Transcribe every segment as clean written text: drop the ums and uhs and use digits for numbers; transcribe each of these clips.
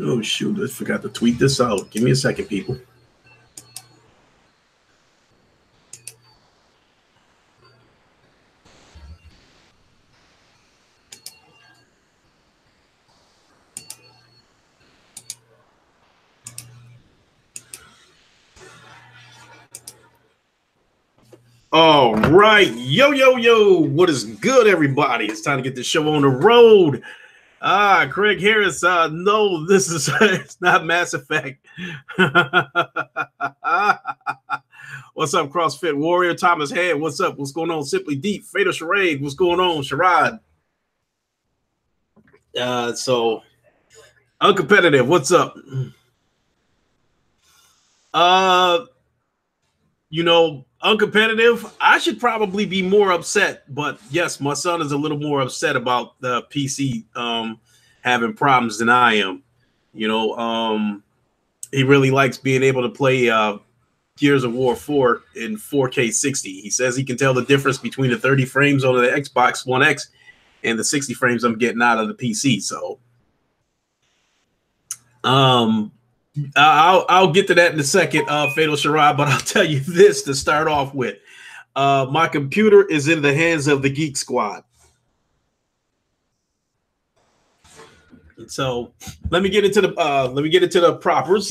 Oh shoot, I forgot to tweet this out. Give me a second, people. All right. Yo. What is good, everybody? It's time to get this show on the road. Craig Harris. No, this is it's not Mass Effect. What's up, CrossFit Warrior? Thomas Head. What's up? What's going on? Simply Deep. Fatal Charade. What's going on? Sharad. So uncompetitive. What's up? Uncompetitive, I should probably be more upset, but yes, my son is a little more upset about the PC having problems than I am. He really likes being able to play Gears of War 4 in 4K 60. He says he can tell the difference between the 30 frames on the Xbox One X and the 60 frames I'm getting out of the PC. So I'll get to that in a second, Fatal Sharad, but I'll tell you this to start off with. My computer is in the hands of the Geek Squad. So let me get into the propers.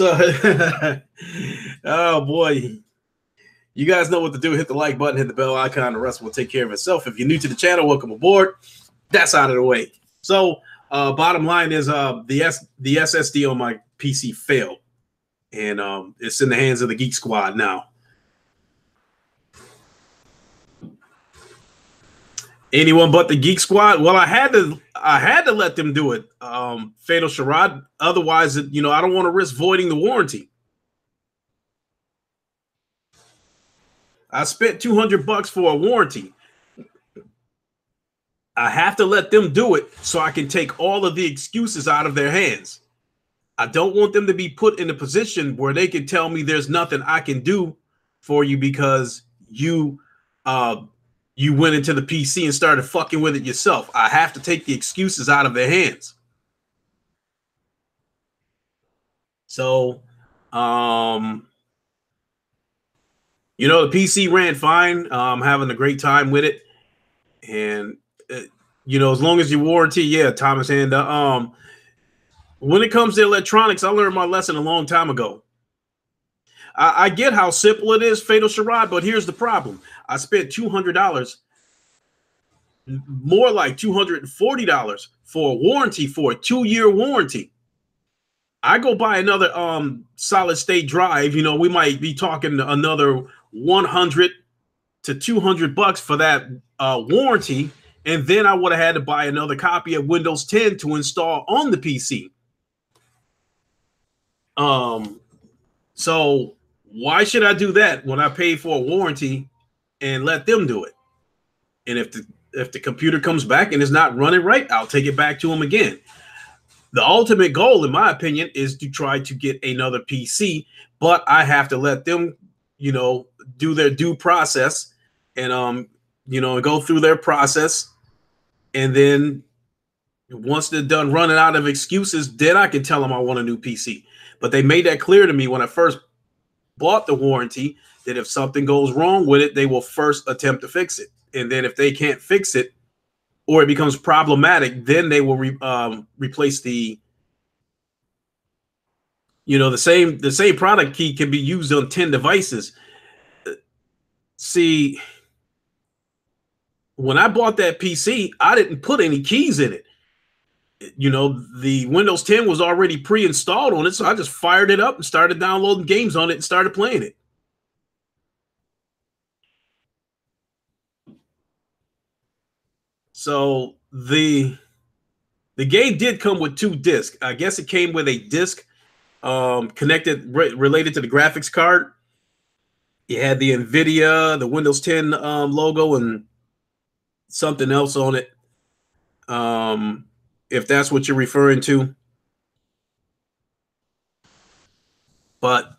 Oh boy. You guys know what to do. Hit the like button, hit the bell icon, the rest will take care of itself. If you're new to the channel, welcome aboard. That's out of the way. So bottom line is the SSD on my PC failed, and it's in the hands of the Geek Squad now. Anyone but the Geek Squad? Well, I had to let them do it, Fatal Sharad. Otherwise, I don't want to risk voiding the warranty. I spent $200 for a warranty. I have to let them do it so I can take all of the excuses out of their hands. I don't want them to be put in a position where they can tell me there's nothing I can do for you because you went into the PC and started fucking with it yourself. I have to take the excuses out of their hands. So, the PC ran fine. I'm having a great time with it. And, as long as you warranty, yeah, Thomas, and when it comes to electronics, I learned my lesson a long time ago. I get how simple it is, Fatal Sharad, but here's the problem. I spent $200, more like $240 for a warranty, for a 2-year warranty. I go buy another solid state drive. We might be talking another $100 to $200 for that warranty, and then I would have had to buy another copy of Windows 10 to install on the PC. So why should I do that when I pay for a warranty and let them do it? And if the computer comes back and is not running right, I'll take it back to them again. The ultimate goal, in my opinion, is to try to get another PC, but I have to let them, do their due process and, go through their process. And then once they're done running out of excuses, then I can tell them I want a new PC. But they made that clear to me when I first bought the warranty that if something goes wrong with it, they will first attempt to fix it. And then if they can't fix it or it becomes problematic, then they will replace the same product key can be used on 10 devices. See, when I bought that PC, I didn't put any keys in it. The Windows 10 was already pre-installed on it, so I just fired it up and started downloading games on it and started playing it. So the game did come with 2 discs. I guess it came with a disc connected related to the graphics card. It had the NVIDIA, the Windows 10 logo, and something else on it. If that's what you're referring to. But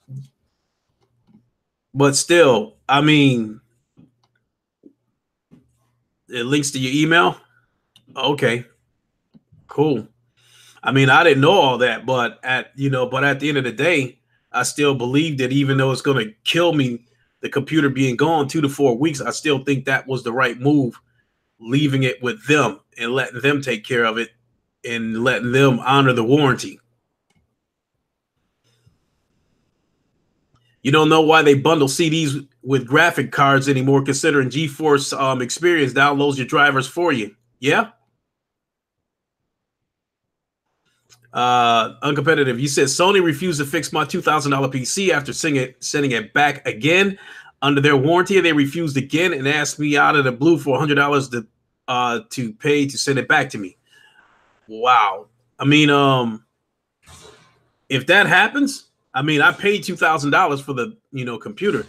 But still, I mean, it links to your email. Okay, cool. I mean, I didn't know all that, but at the end of the day, I still believe that even though it's going to kill me, the computer being gone 2 to 4 weeks, I still think that was the right move, leaving it with them and letting them take care of it and letting them honor the warranty. You don't know why they bundle CDs with graphic cards anymore, considering GeForce Experience downloads your drivers for you. Yeah. Uncompetitive. You said Sony refused to fix my $2,000 PC after sending it back again under their warranty. They refused again and asked me out of the blue for $100 to pay to send it back to me. Wow. I mean, if that happens, I mean, I paid $2,000 for the computer.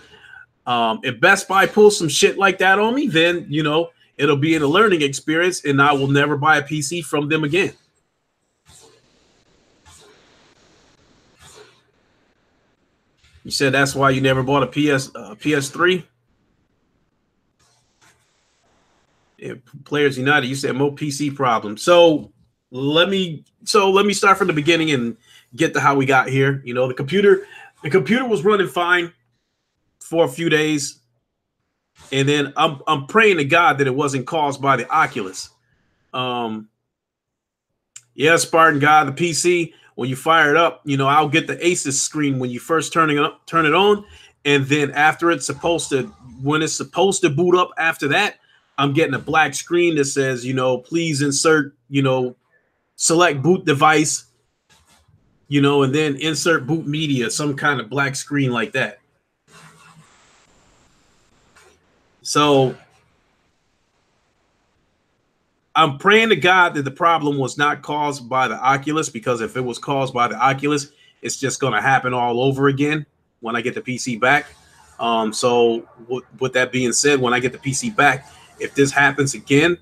If Best Buy pulls some shit like that on me, then it'll be a learning experience, and I will never buy a PC from them again. You said that's why you never bought a PS3? Yeah, Players United, you said more PC problems. So let me start from the beginning and get to how we got here. The computer was running fine for a few days, and then I'm praying to God that it wasn't caused by the Oculus. Yeah, Spartan God, the PC, when you fire it up, I'll get the Asus screen when you first turn it on, and then after when it's supposed to boot up after that, I'm getting a black screen that says, please insert, select boot device, and then insert boot media, some kind of black screen like that. So I'm praying to God that the problem was not caused by the Oculus, because if it was caused by the Oculus, it's just going to happen all over again when I get the PC back. So with that being said, when I get the PC back, if this happens again,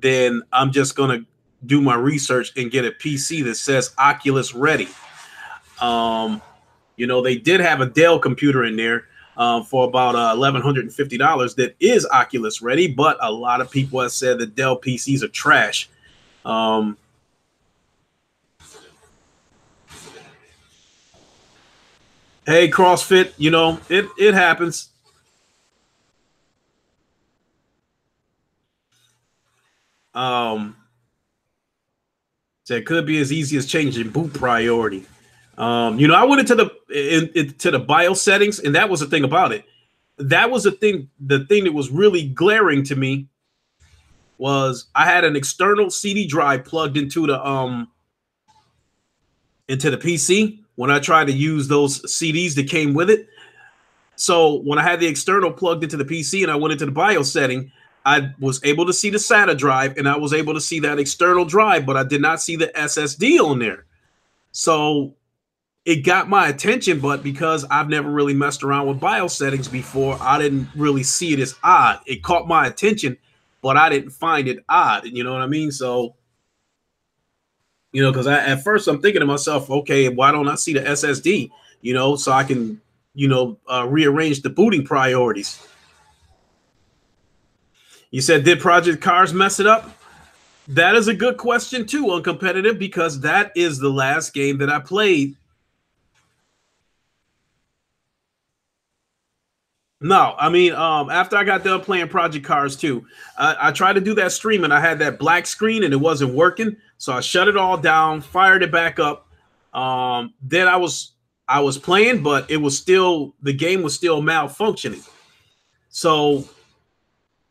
then I'm just going to do my research and get a PC that says Oculus ready. They did have a Dell computer in there for about $1,150 that is Oculus ready, but a lot of people have said that Dell PCs are trash. Hey, CrossFit, it happens. So it could be as easy as changing boot priority. I went into the BIOS settings, and that was the thing about it. That was the thing that was really glaring to me was I had an external CD drive plugged into the PC when I tried to use those CDs that came with it. So when I had the external plugged into the PC and I went into the BIOS setting, I was able to see the SATA drive and I was able to see that external drive, but I did not see the SSD on there. So it got my attention, but because I've never really messed around with BIOS settings before, I didn't really see it as odd. It caught my attention, but I didn't find it odd. You know what I mean? So, because at first I'm thinking to myself, okay, why don't I see the SSD, so I can, rearrange the booting priorities. You said, did Project Cars mess it up? That is a good question too, Uncompetitive, because that is the last game that I played. No, I mean, after I got done playing Project Cars 2, I tried to do that stream and I had that black screen and it wasn't working. So I shut it all down, fired it back up. Then I was playing, but the game was still malfunctioning. So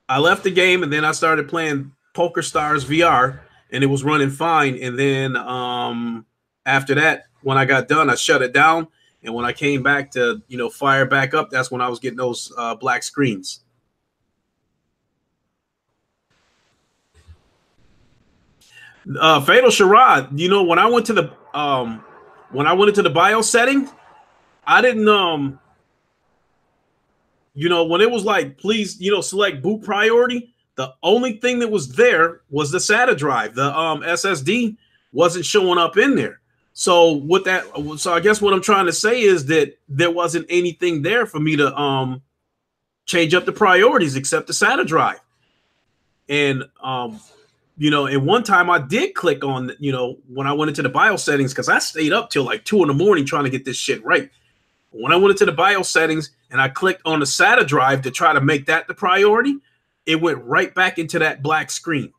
I left the game and then I started playing PokerStars VR and it was running fine. And then after that, when I got done, I shut it down. And when I came back to, fire back up, that's when I was getting those black screens. Fatal Charade, when I went to the into the BIOS setting, I didn't when it was like, please, select boot priority, the only thing that was there was the SATA drive. The SSD wasn't showing up in there. So with that, so I guess what I'm trying to say is that there wasn't anything there for me to change up the priorities except the SATA drive. And you know, and one time I did click on, you know, when I went into the BIOS settings, because I stayed up till like 2 in the morning trying to get this shit right. When I went into the BIOS settings and I clicked on the SATA drive to try to make that the priority, it went right back into that black screen.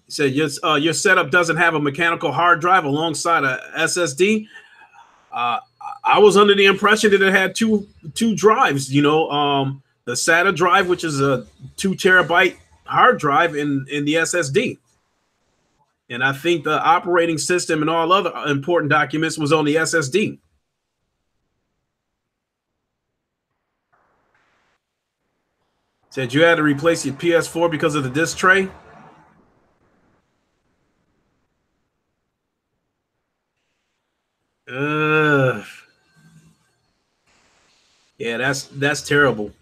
He said, your setup doesn't have a mechanical hard drive alongside a SSD. I was under the impression that it had two drives, you know, the SATA drive, which is a 2 terabyte hard drive, in the SSD. And I think the operating system and all other important documents was on the SSD. Said you had to replace your PS4 because of the disk tray. Yeah, that's terrible.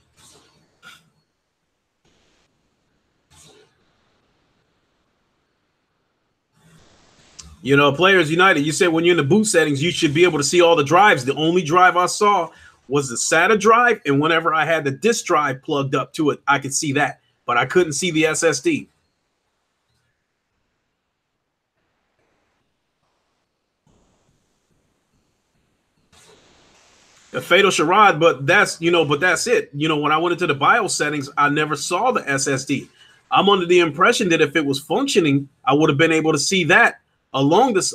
You know, Players United, you said when you're in the boot settings, you should be able to see all the drives. The only drive I saw was the SATA drive, and whenever I had the disk drive plugged up to it, I could see that, but I couldn't see the SSD. The fatal charade, but that's, you know, but that's it. You know, when I went into the BIOS settings, I never saw the SSD. I'm under the impression that if it was functioning, I would have been able to see that along with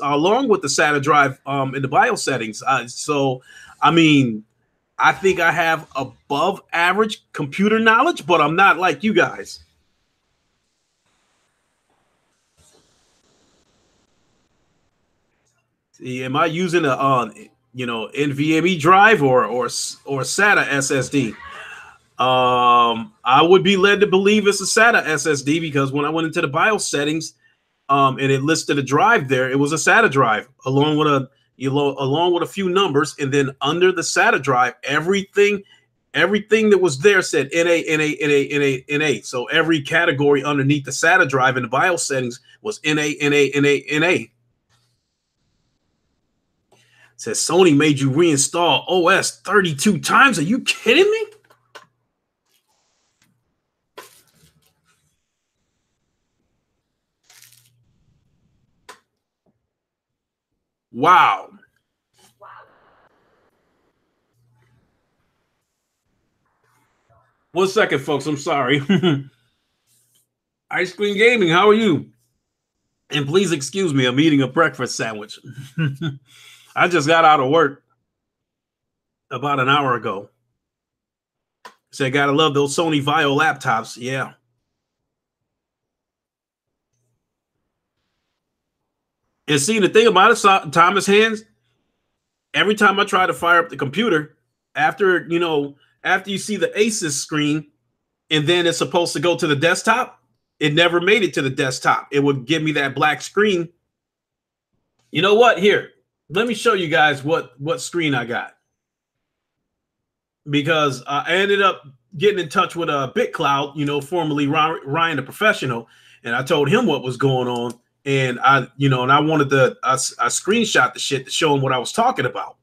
the SATA drive in the BIOS settings. So, I mean, I think I have above average computer knowledge, but I'm not like you guys. See, am I using a you know, NVMe drive or SATA SSD? I would be led to believe it's a SATA SSD because when I went into the BIOS settings, and it listed a drive there, it was a SATA drive along with a few numbers, and then under the SATA drive, everything that was there said NA, NA, NA, NA, NA. So every category underneath the SATA drive in the BIOS settings was NA, NA, NA, NA. Says Sony made you reinstall OS 32 times. Are you kidding me? Wow. One second, folks. I'm sorry. Ice Cream Gaming, how are you? And please excuse me, I'm eating a breakfast sandwich. I just got out of work about an hour ago. So I gotta love those Sony Vaio laptops. Yeah. And see, the thing about it, Thomas Hands, every time I try to fire up the computer, after you see the Asus screen, and then it's supposed to go to the desktop, it never made it to the desktop. It would give me that black screen. You know what? Here, let me show you guys what screen I got. Because I ended up getting in touch with BitCloud, you know, formerly Ryan the Professional, and I told him what was going on, and I wanted to I screenshot the shit to show him what I was talking about.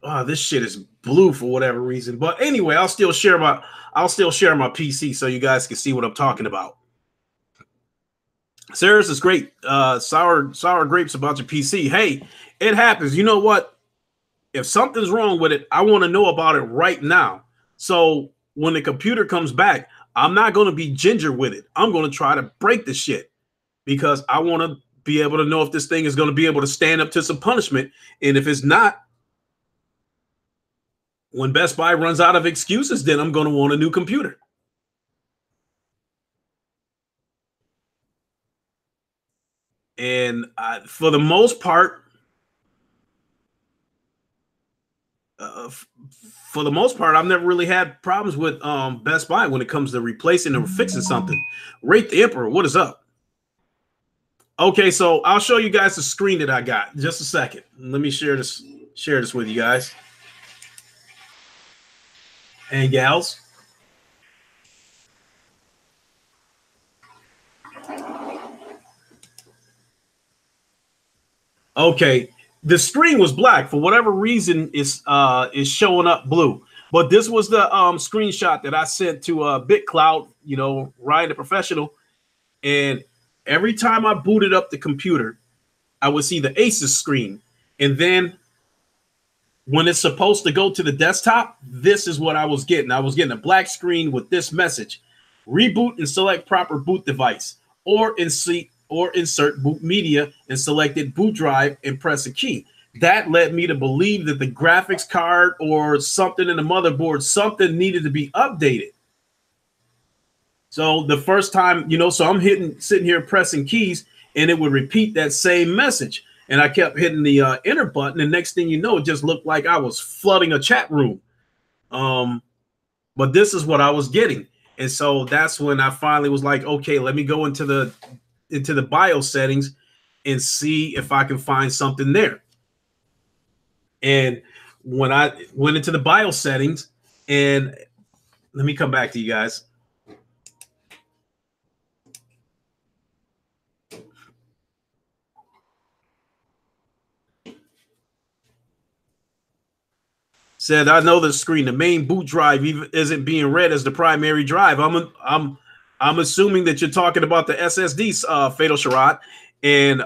Oh, this shit is blue for whatever reason. But anyway, I'll still share my PC so you guys can see what I'm talking about. Sarah's is great. Sour grapes about your PC. Hey, it happens. You know what? If something's wrong with it, I want to know about it right now. So when the computer comes back, I'm not going to be ginger with it. I'm going to try to break the shit because I want to be able to know if this thing is going to be able to stand up to some punishment. And if it's not, when Best Buy runs out of excuses, then I'm going to want a new computer. And for the most part, I've never really had problems with Best Buy when it comes to replacing or fixing something. Rate the Emperor, what is up? Okay, so I'll show you guys the screen that I got. Just a second. Let me share this with you guys and gals. Okay, the screen was black for whatever reason. Is showing up blue. But this was the screenshot that I sent to BitCloud. You know, Ryan the Professional, and every time I booted up the computer, I would see the Asus screen, and then when it's supposed to go to the desktop, this is what I was getting. I was getting a black screen with this message: reboot and select proper boot device, or insert boot media and selected boot drive and press a key. That led me to believe that the graphics card or something in the motherboard, something needed to be updated. So the first time, you know, so I'm sitting here pressing keys, and it would repeat that same message. And I kept hitting the enter button, and next thing you know, it just looked like I was flooding a chat room. But this is what I was getting. And so that's when I finally was like, okay, let me go into the BIOS settings and see if I can find something there. And when I went into the BIOS settings, and let me come back to you guys. Said, I know the screen. The main boot drive isn't being read as the primary drive. I'm assuming that you're talking about the SSD, Fatal Sharad. And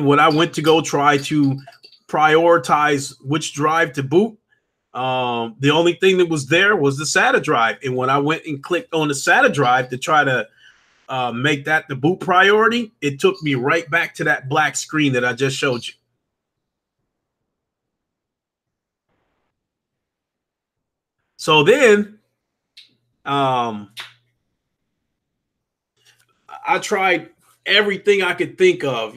when I went to go try to prioritize which drive to boot, the only thing that was there was the SATA drive. And when I went and clicked on the SATA drive to try to make that the boot priority, it took me right back to that black screen that I just showed you. So then I tried everything I could think of.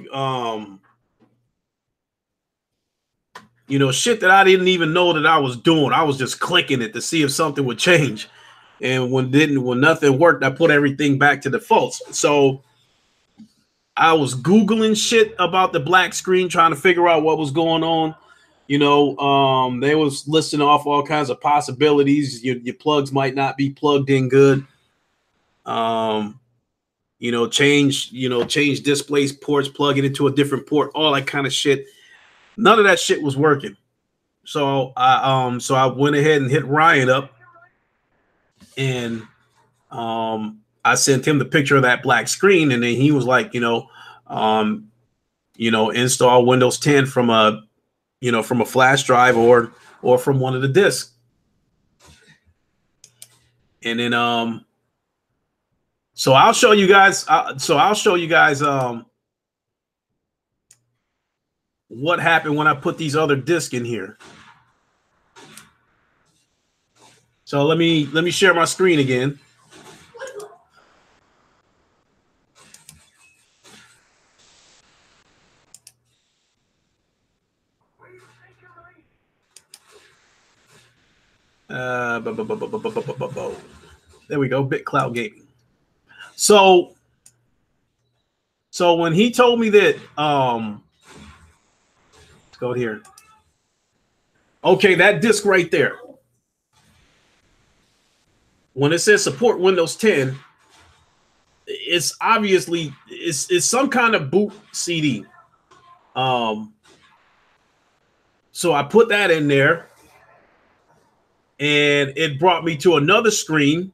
You know, shit that I didn't even know that I was doing. I was just clicking it to see if something would change. And when nothing worked, I put everything back to defaults. So I was Googling shit about the black screen, trying to figure out what was going on. You know, they was listing off all kinds of possibilities. Your plugs might not be plugged in good. You know, change displays ports, plug it into a different port, all that kind of shit. None of that shit was working. So I went ahead and hit Ryan up, and I sent him the picture of that black screen, and then he was like, install Windows 10 from a flash drive or from one of the disks. And then so I'll show you guys what happened when I put these other discs in here. So let me share my screen again. There we go, BitCloud Gaming. So when he told me that, let's go here. Okay, that disk right there. When it says support Windows 10, it's obviously it's some kind of boot CD. So I put that in there, and it brought me to another screen.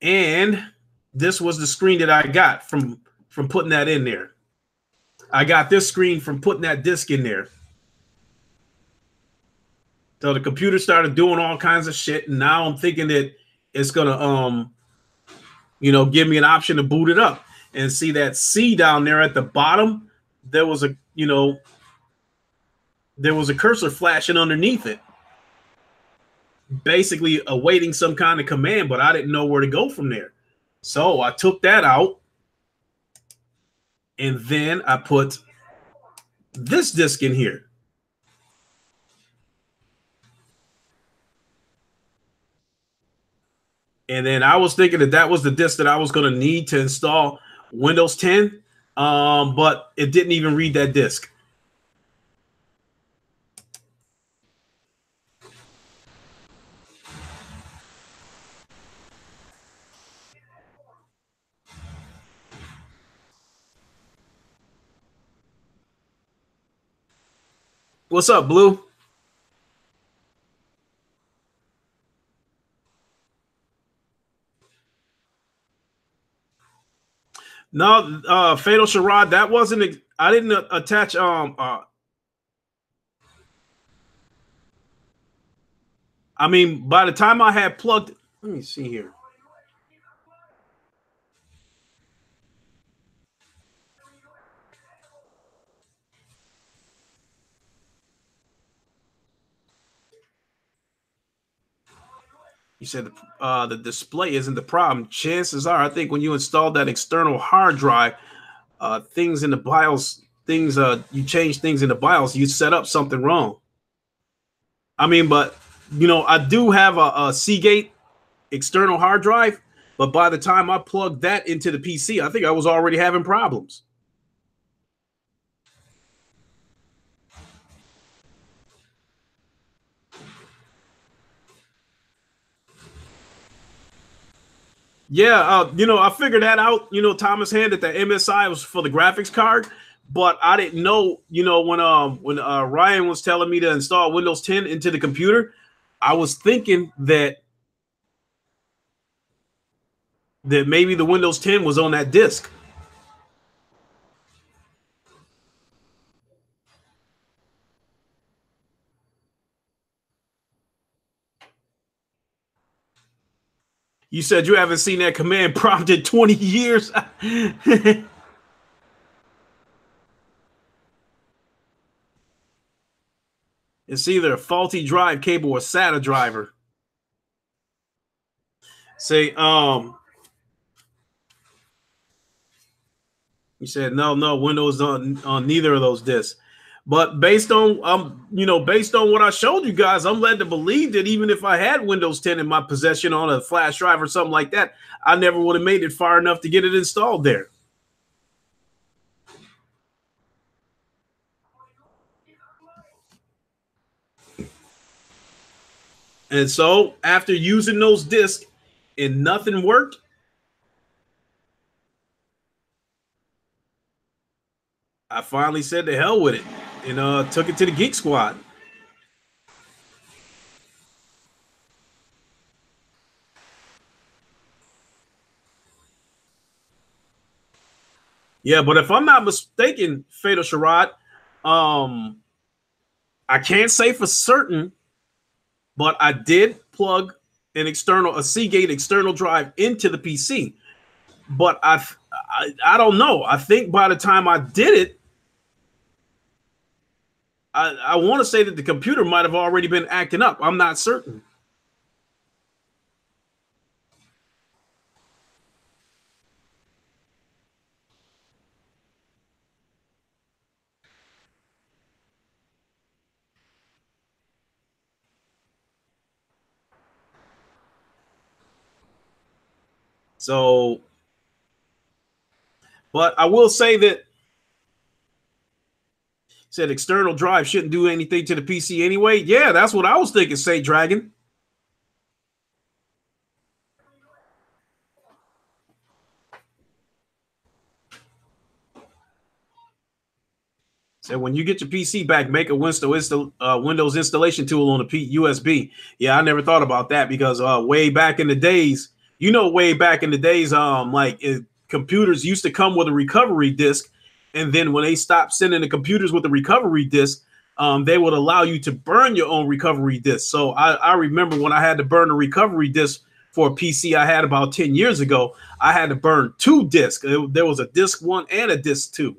And this was the screen that I got from putting that in there. I got this screen from putting that disk in there. So the computer started doing all kinds of shit, and now I'm thinking that it's gonna give me an option to boot it up. And see that C down there at the bottom, there was a cursor flashing underneath it, basically awaiting some kind of command, but I didn't know where to go from there. So I took that out, and then I put this disk in here. And then I was thinking that that was the disk that I was going to need to install Windows 10, but it didn't even read that disk. What's up, Blue? No, Fatal Charade, that wasn't. I didn't attach. I mean, by the time I had plugged, let me see here. You said the display isn't the problem. Chances are, I think when you install that external hard drive, things in the BIOS, you change things in the BIOS, you set up something wrong. I mean, but you know, I do have a Seagate external hard drive, but by the time I plugged that into the PC, I think I was already having problems. Yeah, you know, I figured that out. You know, Thomas Hand, that the MSI was for the graphics card, but I didn't know. You know, when Ryan was telling me to install Windows 10 into the computer, I was thinking that maybe the Windows 10 was on that disk. You said you haven't seen that command prompt in 20 years. It's either a faulty drive cable or SATA driver. Say, you said no, Windows on neither of those disks. But based on you know, based on what I showed you guys, I'm led to believe that even if I had Windows 10 in my possession on a flash drive or something like that, I never would have made it far enough to get it installed there. And so after using those disks and nothing worked, I finally said to hell with it and took it to the Geek Squad. Yeah, but if I'm not mistaken, Fatal Charade, I can't say for certain, but I did plug a Seagate external drive into the PC. But I don't know. I think by the time I did it, I want to say that the computer might have already been acting up. I'm not certain. So, but I will say that said external drive shouldn't do anything to the PC anyway. Yeah, that's what I was thinking, say Dragon. Said when you get your PC back, make a Windows installation tool on the USB. Yeah, I never thought about that because way back in the days, way back in the days, computers used to come with a recovery disk, and then when they stopped sending the computers with the recovery disk, they would allow you to burn your own recovery disk. So I remember when I had to burn a recovery disk for a PC I had about 10 years ago, I had to burn two disks. There was a disk 1 and a disk 2.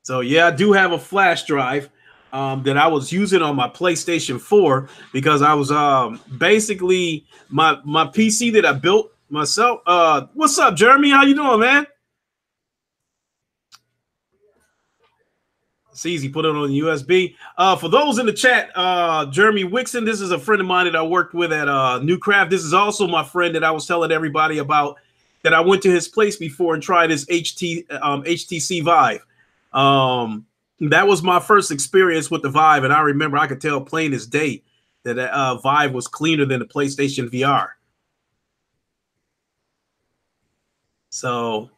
So yeah, I do have a flash drive that I was using on my PlayStation 4 because I was basically my PC that I built myself. What's up, Jeremy? How you doing, man? It's easy. Put it on USB. For those in the chat, Jeremy Wixon, this is a friend of mine that I worked with at Newcraft. This is also my friend that I was telling everybody about, that I went to his place before and tried his HTC Vive. That was my first experience with the Vive, and I remember I could tell plain as day that Vive was cleaner than the PlayStation VR. So,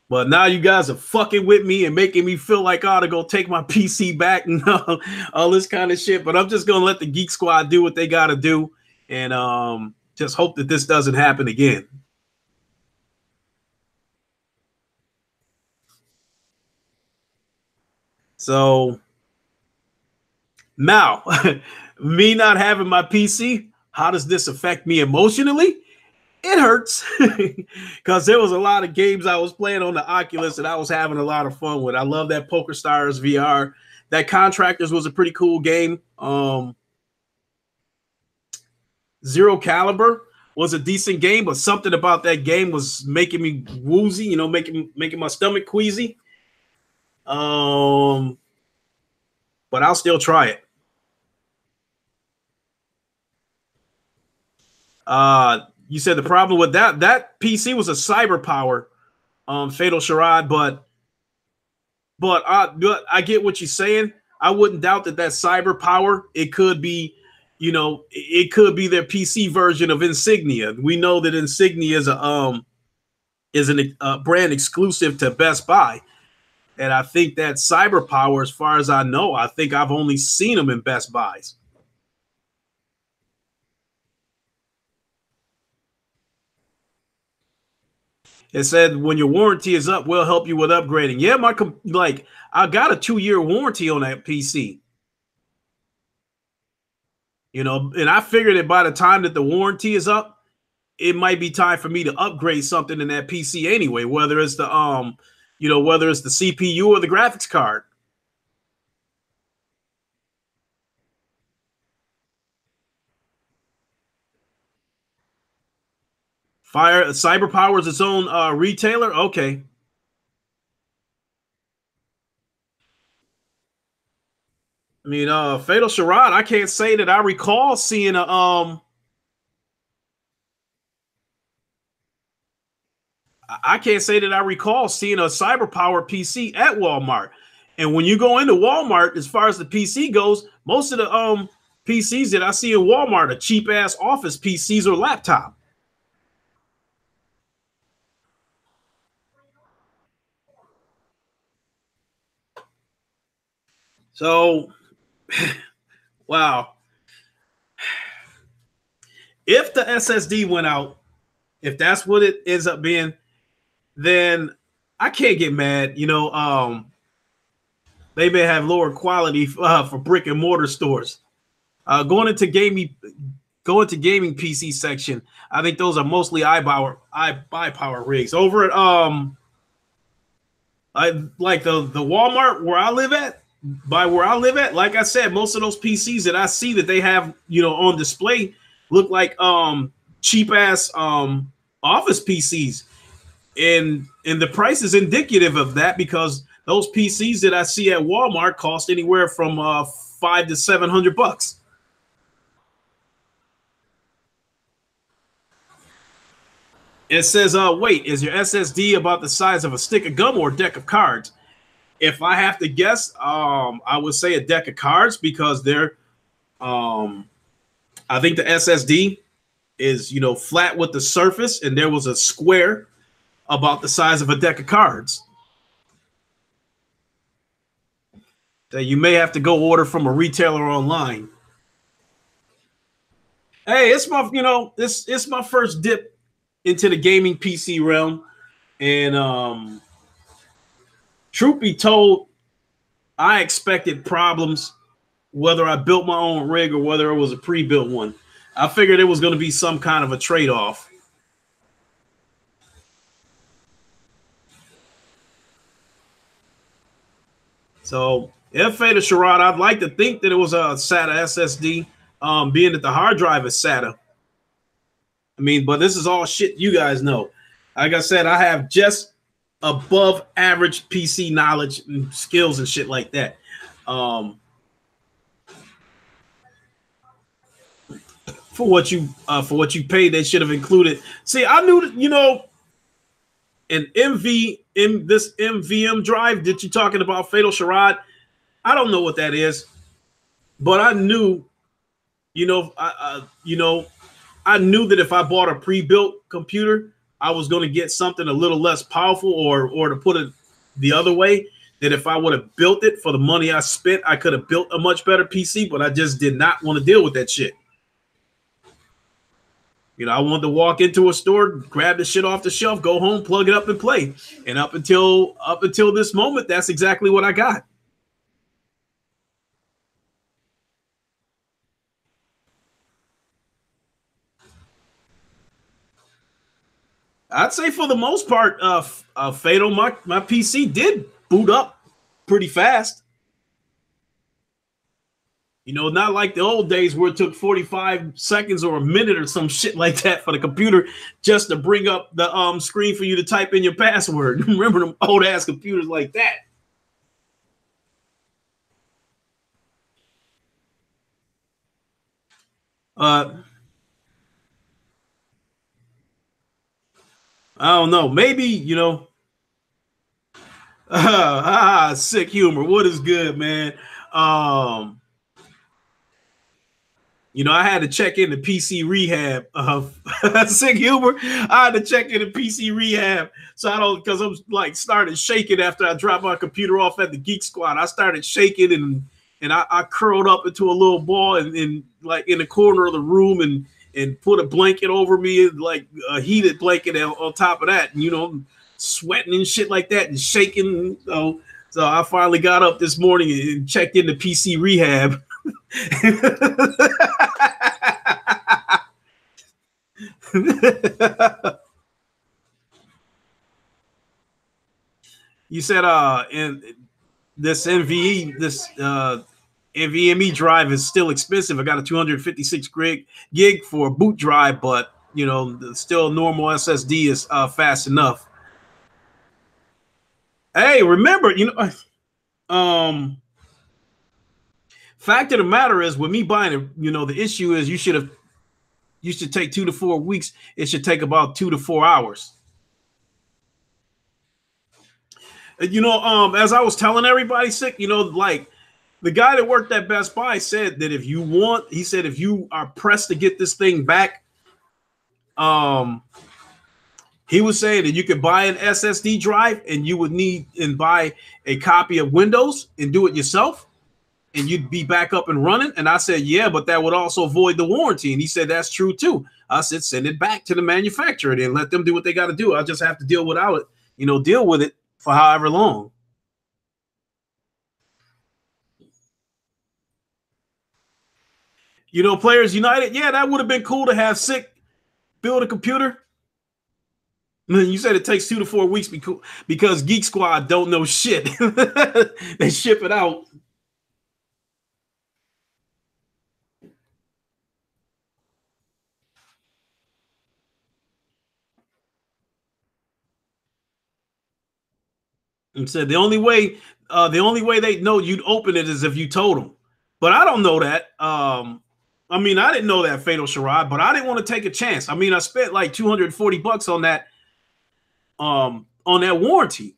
but now you guys are fucking with me and making me feel like I ought to go take my PC back and all this kind of shit. But I'm just gonna let the Geek Squad do what they gotta do, and just hope that this doesn't happen again. So now, me not having my PC, how does this affect me emotionally? It hurts because there was a lot of games I was playing on the Oculus and I was having a lot of fun with. I love that PokerStars VR. That Contractors was a pretty cool game. Zero Caliber was a decent game, but something about that game was making me woozy, you know, making my stomach queasy. But I'll still try it. You said the problem with that PC was a CyberPower, Fatal Charade, but I get what you're saying. I wouldn't doubt that CyberPower, it could be, you know, it could be their PC version of Insignia. We know that Insignia is a brand exclusive to Best Buy, and I think that CyberPower, as far as I know, I think I've only seen them in Best Buys. It said when your warranty is up, we'll help you with upgrading. Yeah, I got a 2-year warranty on that PC. You know, and I figured that by the time that the warranty is up, it might be time for me to upgrade something in that PC anyway, whether it's the whether it's the CPU or the graphics card. CyberPower is its own retailer. Okay. I mean, Fatal Charade, I can't say that I recall seeing I can't say that I recall seeing a CyberPower PC at Walmart. And when you go into Walmart, as far as the PC goes, most of the PCs that I see in Walmart are cheap ass office PCs or laptop. So, wow. If the SSD went out, if that's what it ends up being, then I can't get mad. You know, they may have lower quality for brick and mortar stores. Going into gaming PC section, I think those are mostly iBuy rigs. Over at I like the Walmart where I live at. Like I said, most of those PCs that I see that they have, you know, on display look like cheap ass office PCs, and the price is indicative of that, because those PCs that I see at Walmart cost anywhere from $500 to $700. It says, wait, is your SSD about the size of a stick of gum or a deck of cards? If I have to guess, I would say a deck of cards, because they're, I think the SSD is, you know, flat with the surface, and there was a square about the size of a deck of cards that you may have to go order from a retailer online. Hey, it's my, you know, it's my first dip into the gaming PC realm, and truth be told, I expected problems whether I built my own rig or whether it was a pre-built one. I figured it was going to be some kind of a trade-off. So, if Fatal Charade, I'd like to think that it was a SATA SSD, being that the hard drive is SATA. I mean, but this is all shit you guys know. Like I said, I have just above average PC knowledge and skills and shit like that. For what you paid, they should have included. See, I knew that, you know, an this MVM drive that you're talking about, Fatal Charade. I don't know what that is, but I knew, you know, I knew that if I bought a pre-built computer, I was going to get something a little less powerful, or to put it the other way, that if I would have built it for the money I spent, I could have built a much better PC, but I just did not want to deal with that shit. You know, I wanted to walk into a store, grab the shit off the shelf, go home, plug it up, and play. And up until this moment, that's exactly what I got. I'd say for the most part, Fatal, my PC did boot up pretty fast. You know, not like the old days where it took 45 seconds or a minute or some shit like that for the computer just to bring up the screen for you to type in your password. Remember them old ass computers like that? I don't know. Maybe, you know, sick humor. What is good, man? You know, I had to check in the PC rehab. Sick humor. I had to check in the PC rehab, so I don't, because I'm like started shaking after I dropped my computer off at the Geek Squad. I started shaking and I curled up into a little ball and like in the corner of the room and put a blanket over me, like a heated blanket on top of that, and, you know, sweating and shit like that and shaking. So I finally got up this morning and checked into PC rehab. You said in this NVMe drive is still expensive. I got a 256 gig for a boot drive, but you know, still normal SSD is fast enough. Hey, remember, you know, fact of the matter is, with me buying it, you know, the issue is you should take 2 to 4 weeks. It should take about 2 to 4 hours. You know, as I was telling everybody, sick, you know, like the guy that worked at Best Buy said that if you are pressed to get this thing back, he was saying that you could buy an SSD drive and you would need and buy a copy of Windows and do it yourself, and you'd be back up and running. And I said, yeah, but that would also void the warranty. And he said, that's true too. I said, send it back to the manufacturer and let them do what they got to do. I just have to deal with it for however long. You know, Players United, yeah, that would have been cool to have Sick build a computer. You said it takes 2 to 4 weeks because Geek Squad don't know shit. They ship it out. And said the only way they know you'd open it is if you told them. But I don't know that. I mean, I didn't know that, Fatal Charade, but I didn't want to take a chance. I mean, I spent like $240 on that warranty.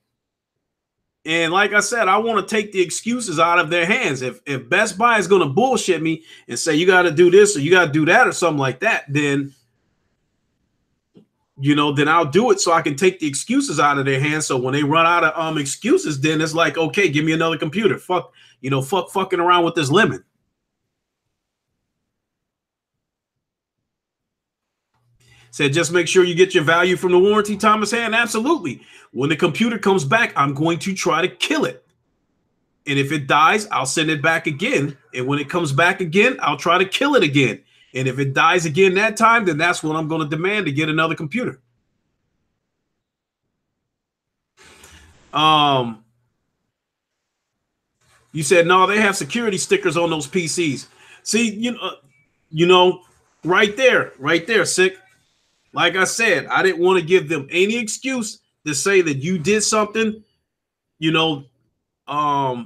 And like I said, I want to take the excuses out of their hands. If Best Buy is going to bullshit me and say you got to do this or you got to do that or something like that, then, you know, then I'll do it so I can take the excuses out of their hands. So when they run out of excuses, then it's like, okay, give me another computer. Fuck fucking around with this lemon. Said, just make sure you get your value from the warranty, Thomas Hand. Absolutely. When the computer comes back, I'm going to try to kill it. And if it dies, I'll send it back again. And when it comes back again, I'll try to kill it again. And if it dies again that time, then that's when I'm going to demand to get another computer. You said, no, they have security stickers on those PCs. See, you know, right there, Sick. Like I said, I didn't want to give them any excuse to say that you did something, you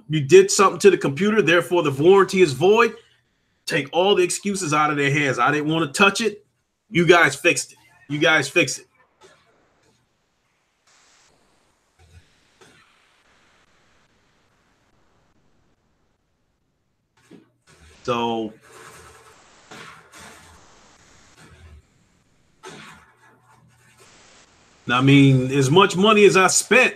did something to the computer, therefore the warranty is void. Take all the excuses out of their hands. I didn't want to touch it. You guys fixed it. You guys fix it. So I mean, as much money as I spent,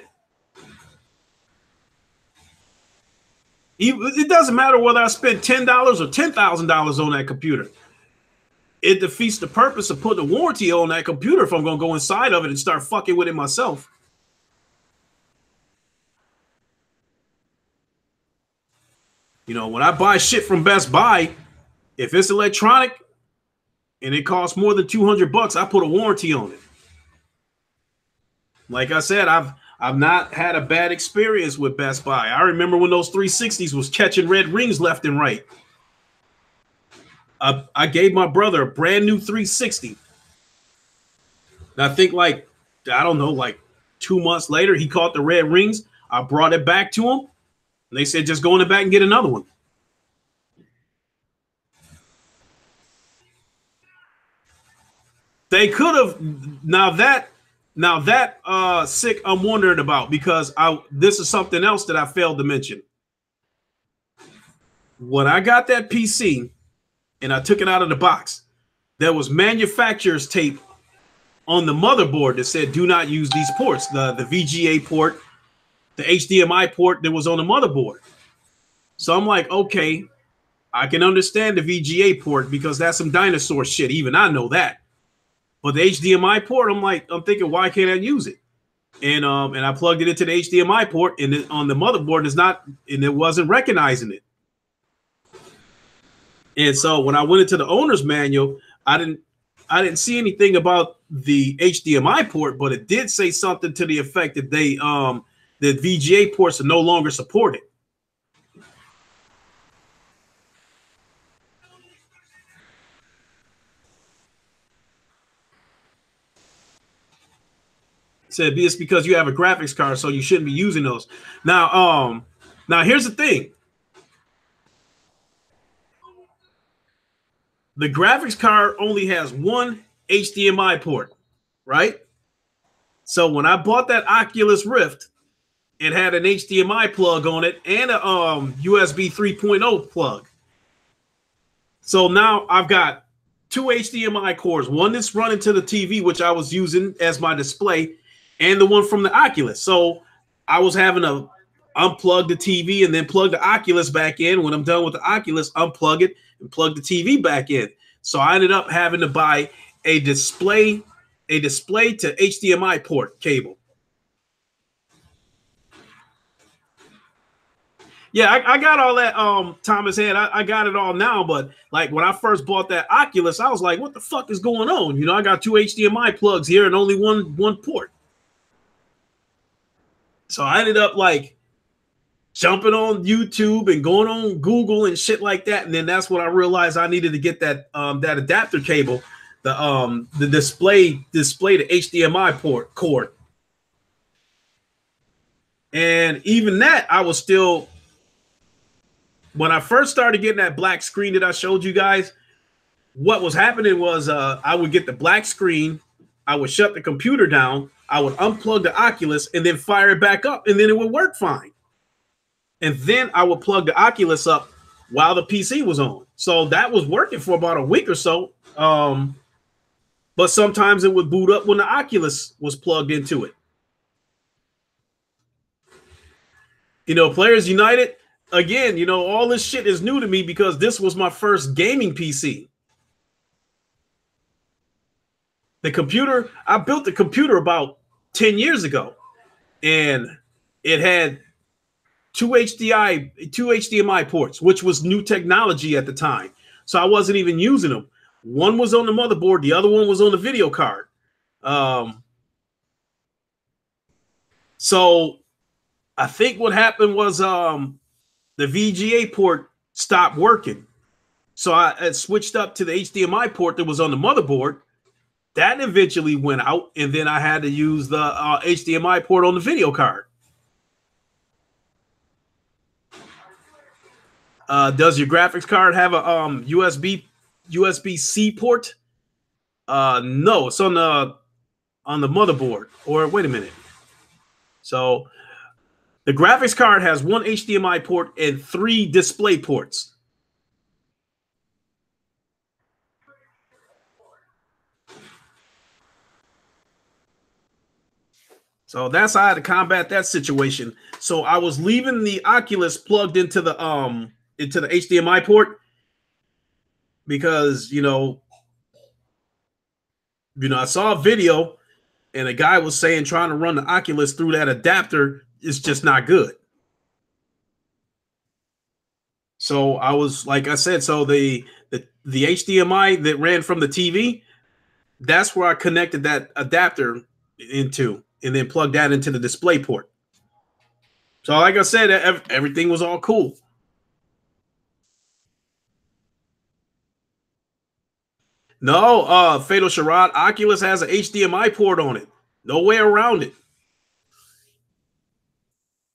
it doesn't matter whether I spent $10 or $10,000 on that computer. It defeats the purpose of putting a warranty on that computer if I'm going to go inside of it and start fucking with it myself. You know, when I buy shit from Best Buy, if it's electronic and it costs more than $200, I put a warranty on it. Like I said, I've not had a bad experience with Best Buy. I remember when those 360s was catching red rings left and right. I gave my brother a brand new 360. And I think like 2 months later, he caught the red rings. I brought it back to him. And they said, just go in the back and get another one. They could have. Now that sick, I'm wondering about, because this is something else that I failed to mention. When I got that PC and I took it out of the box, there was manufacturer's tape on the motherboard that said, do not use these ports. The VGA port, the HDMI port that was on the motherboard. So I'm like, okay, I can understand the VGA port because that's some dinosaur shit. Even I know that. But the HDMI port, I'm thinking, why can't I use it? And I plugged it into the HDMI port, and on the motherboard it wasn't recognizing it. And so when I went into the owner's manual, I didn't see anything about the HDMI port, but it did say something to the effect that the VGA ports are no longer supported. Said it's because you have a graphics card, so you shouldn't be using those. Now here's the thing. The graphics card only has one HDMI port, right? So when I bought that Oculus Rift, it had an HDMI plug on it and a USB 3.0 plug. So now I've got two HDMI cords, one that's running to the TV, which I was using as my display, and the one from the Oculus. So I was having to unplug the TV and then plug the Oculus back in. When I'm done with the Oculus, unplug it and plug the TV back in. So I ended up having to buy a display to HDMI port cable. Yeah, I got all that Thomas had. I got it all now, but like when I first bought that Oculus, I was like, what the fuck is going on? You know, I got two HDMI plugs here and only one port. So I ended up like jumping on YouTube and going on Google and shit like that. And then that's when I realized I needed to get that that adapter cable, the display to HDMI port cord. And even that, I was still, when I first started getting that black screen that I showed you guys, what was happening was I would get the black screen, I would shut the computer down, I would unplug the Oculus and then fire it back up, and then it would work fine. And then I would plug the Oculus up while the PC was on. So that was working for about a week or so. But sometimes it would boot up when the Oculus was plugged into it. You know, Players United, again, you know, all this shit is new to me because this was my first gaming PC. The computer, I built the computer about 10 years ago, and it had two HDMI ports, which was new technology at the time. So I wasn't even using them. One was on the motherboard, the other one was on the video card. So I think what happened was the VGA port stopped working. So I switched up to the HDMI port that was on the motherboard. That eventually went out, and then I had to use the HDMI port on the video card. Does your graphics card have a USB-C port? No, it's on the motherboard. Or wait a minute. So the graphics card has one HDMI port and 3 display ports. So that's how I had to combat that situation. So I was leaving the Oculus plugged into the HDMI port because you know I saw a video and a guy was saying trying to run the Oculus through that adapter is just not good. So I was, like I said, so the HDMI that ran from the TV, that's where I connected that adapter into, and then plugged that into the display port. So like I said, everything was all cool. No, Fatal Sharad, Oculus has an HDMI port on it. No way around it.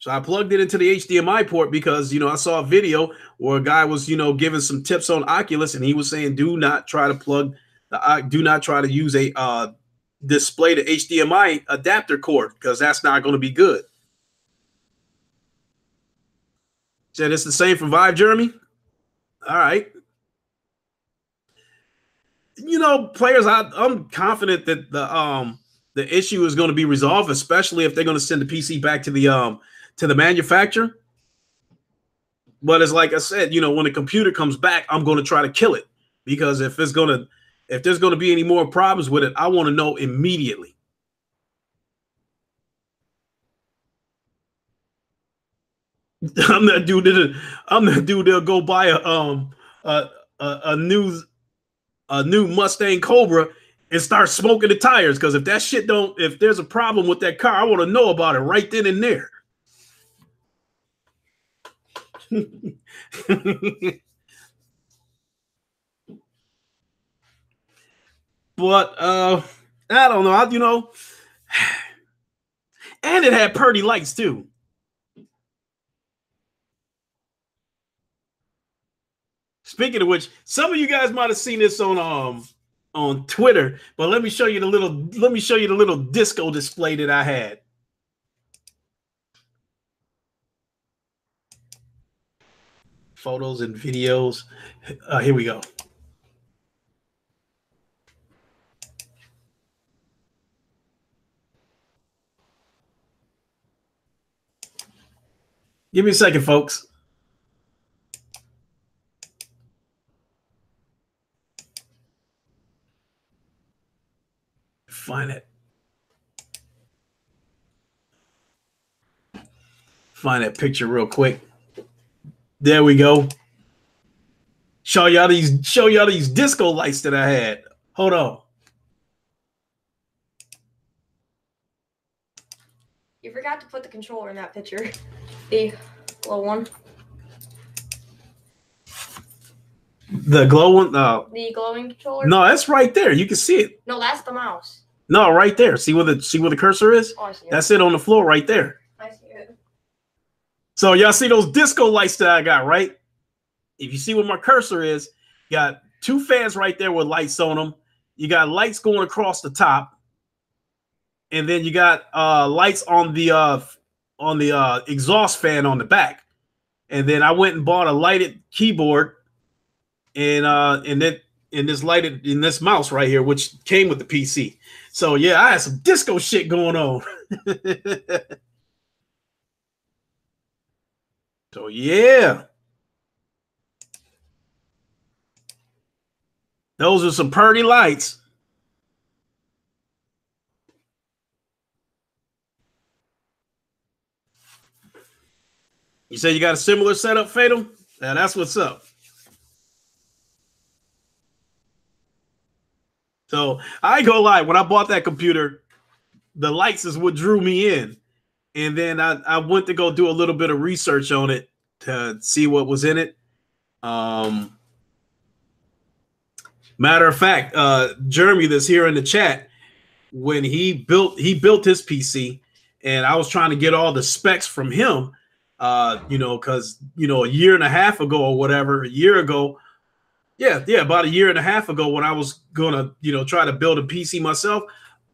So I plugged it into the HDMI port because, I saw a video where a guy was, giving some tips on Oculus, and he was saying, do not try to use a display to HDMI adapter cord because that's not going to be good. Said it's the same for Vive, Jeremy. All right. Players, I'm confident that the issue is going to be resolved, especially if they're going to send the PC back to the manufacturer. But it's like I said, when the computer comes back, I'm going to try to kill it, because if there's going to be any more problems with it, I want to know immediately. I'm that dude that'll go buy a new Mustang Cobra and start smoking the tires, because if there's a problem with that car, I want to know about it right then and there. But I don't know. And it had pretty lights too. Speaking of which, some of you guys might have seen this on Twitter, but let me show you the little disco display that I had. Photos and videos. Here we go. Give me a second, folks. Find that picture real quick. There we go. Show y'all these disco lights that I had. Hold on. You forgot to put the controller in that picture. The glow one. The glow one? The glowing controller? No, that's right there. You can see it. No, that's the mouse. No, right there. See where the cursor is? Oh, I see it. That's it on the floor right there. I see it. So y'all see those disco lights that I got, right? If you see where my cursor is, you got 2 fans right there with lights on them. You got lights going across the top. And then you got lights on the exhaust fan on the back. And then I went and bought a lighted keyboard and this mouse right here, which came with the PC. So yeah, I had some disco shit going on. So yeah. Those are some pretty lights. You said you got a similar setup, Fatal? Yeah, that's what's up. So I ain't gonna lie, when I bought that computer, the lights is what drew me in. And then I went to go do a little bit of research on it to see what was in it. Matter of fact, Jeremy that's here in the chat, when he built his PC, and I was trying to get all the specs from him, because a year and a half ago or whatever, a year ago, about a year and a half ago, when I was gonna try to build a PC myself,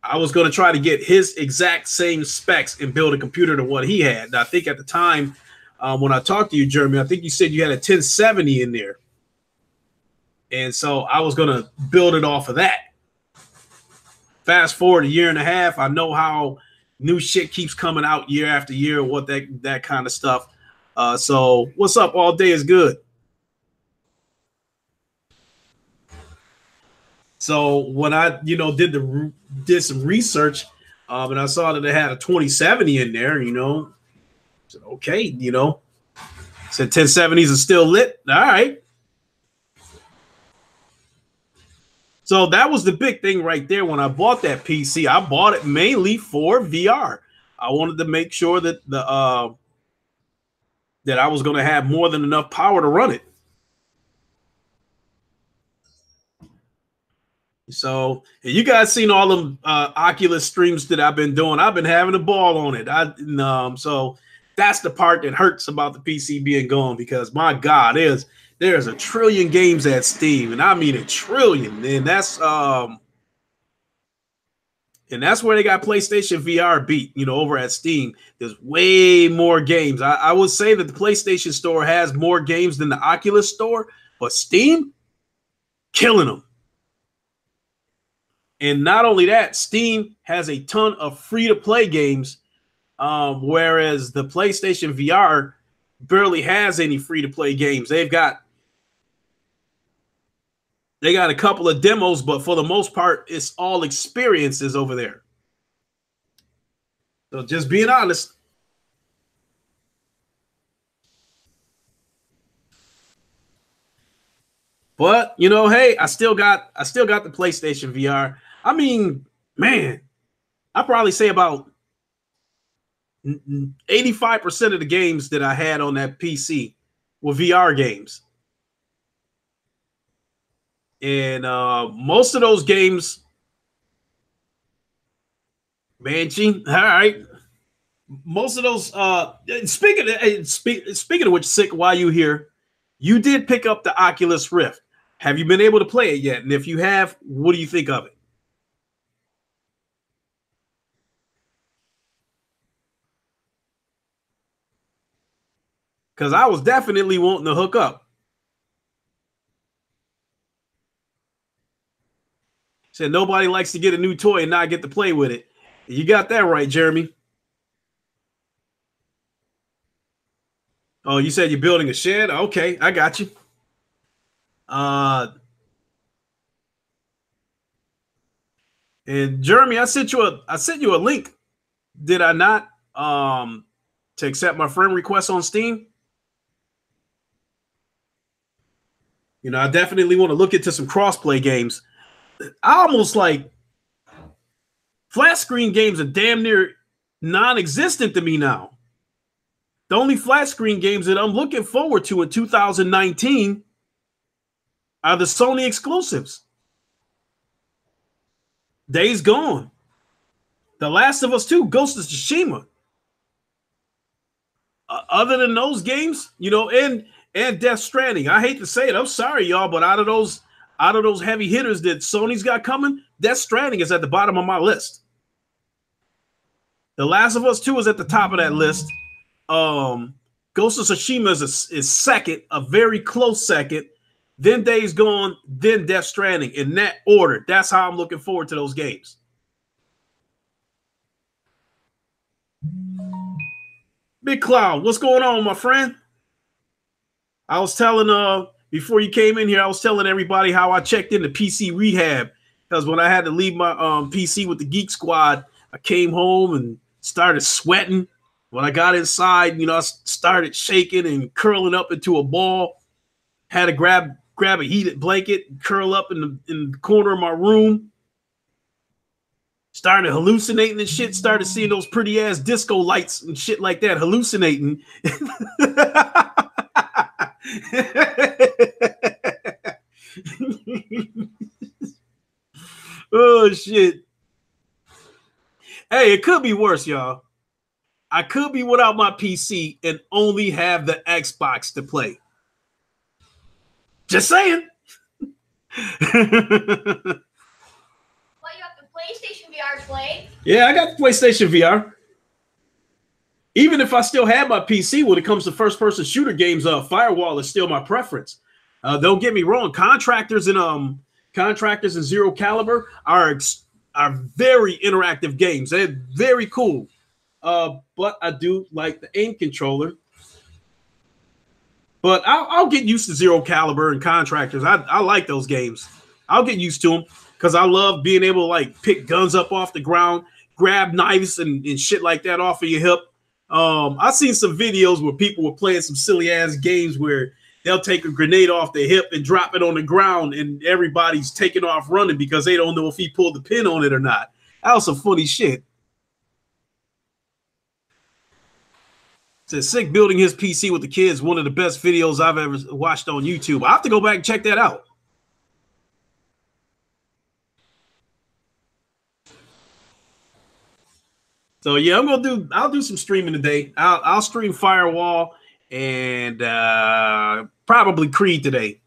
I was gonna try to get his exact same specs and build a computer to what he had. And I think at the time when I talked to you, Jeremy, I think you said you had a 1070 in there. And so I was going to build it off of that. Fast forward a year and a half, I know how new shit keeps coming out year after year, what that kind of stuff. So what's up? All day is good. So when I, did some research, and I saw that they had a 2070 in there, I said, okay, said 1070s are still lit. All right. So that was the big thing right there. When I bought that PC, I bought it mainly for VR. I wanted to make sure that that I was going to have more than enough power to run it. So you guys seen all them Oculus streams that I've been doing. I've been having a ball on it. So that's the part that hurts about the PC being gone, because my God, there's a trillion games at Steam, and I mean a trillion. And that's where they got PlayStation VR beat, over at Steam. There's way more games. I would say that the PlayStation Store has more games than the Oculus Store, but Steam, killing them. And not only that, Steam has a ton of free-to-play games, whereas the PlayStation VR barely has any free-to-play games. They got a couple of demos, but for the most part, it's all experiences over there. So just being honest. But hey, I still got the PlayStation VR. I mean, man, I probably say about 85% of the games that I had on that PC were VR games. And most of those games, Banshee, all right. Most of those, speaking of which, Sick, while you here, you did pick up the Oculus Rift. Have you been able to play it yet? And if you have, what do you think of it? Because I was definitely wanting to hook up. Said nobody likes to get a new toy and not get to play with it. You got that right, Jeremy. Oh, you said you're building a shed? Okay, I got you. And Jeremy, I sent you a link. Did I not? To accept my friend request on Steam. I definitely want to look into some crossplay games. I almost like flat screen games are damn near non-existent to me now. The only flat screen games that I'm looking forward to in 2019 are the Sony exclusives. Days Gone, The Last of Us 2, Ghost of Tsushima. Other than those games, and Death Stranding. I hate to say it, I'm sorry, y'all, but out of those heavy hitters that Sony's got coming, Death Stranding is at the bottom of my list. The Last of Us 2 is at the top of that list. Ghost of Tsushima is second, a very close second. Then Days Gone, then Death Stranding. In that order, that's how I'm looking forward to those games. Big Cloud, what's going on, my friend? I was telling before you came in here, I was telling everybody how I checked into PC Rehab, because when I had to leave my PC with the Geek Squad, I came home and started sweating. When I got inside, I started shaking and curling up into a ball. Had to grab a heated blanket, curl up in the corner of my room. Started hallucinating and shit. Started seeing those pretty ass disco lights and shit like that. Hallucinating. Oh shit. Hey, it could be worse, y'all. I could be without my PC and only have the Xbox to play. Just saying. What, you have the PlayStation VR to play? Yeah, I got the PlayStation VR. Even if I still have my PC when it comes to first-person shooter games, Firewall is still my preference. Don't get me wrong, Contractors and Zero Caliber are very interactive games. They're very cool. But I do like the aim controller. But I'll get used to Zero Caliber and Contractors. I like those games. I'll get used to them because I love being able to like pick guns up off the ground, grab knives and shit like that off of your hip. I've seen some videos where people were playing some silly ass games where they'll take a grenade off the hip and drop it on the ground, and everybody's taking off running because they don't know if he pulled the pin on it or not. That was some funny shit. Says Sick building his PC with the kids, one of the best videos I've ever watched on YouTube. I have to go back and check that out. So yeah, I'll do some streaming today. I'll stream Firewall and probably Creed today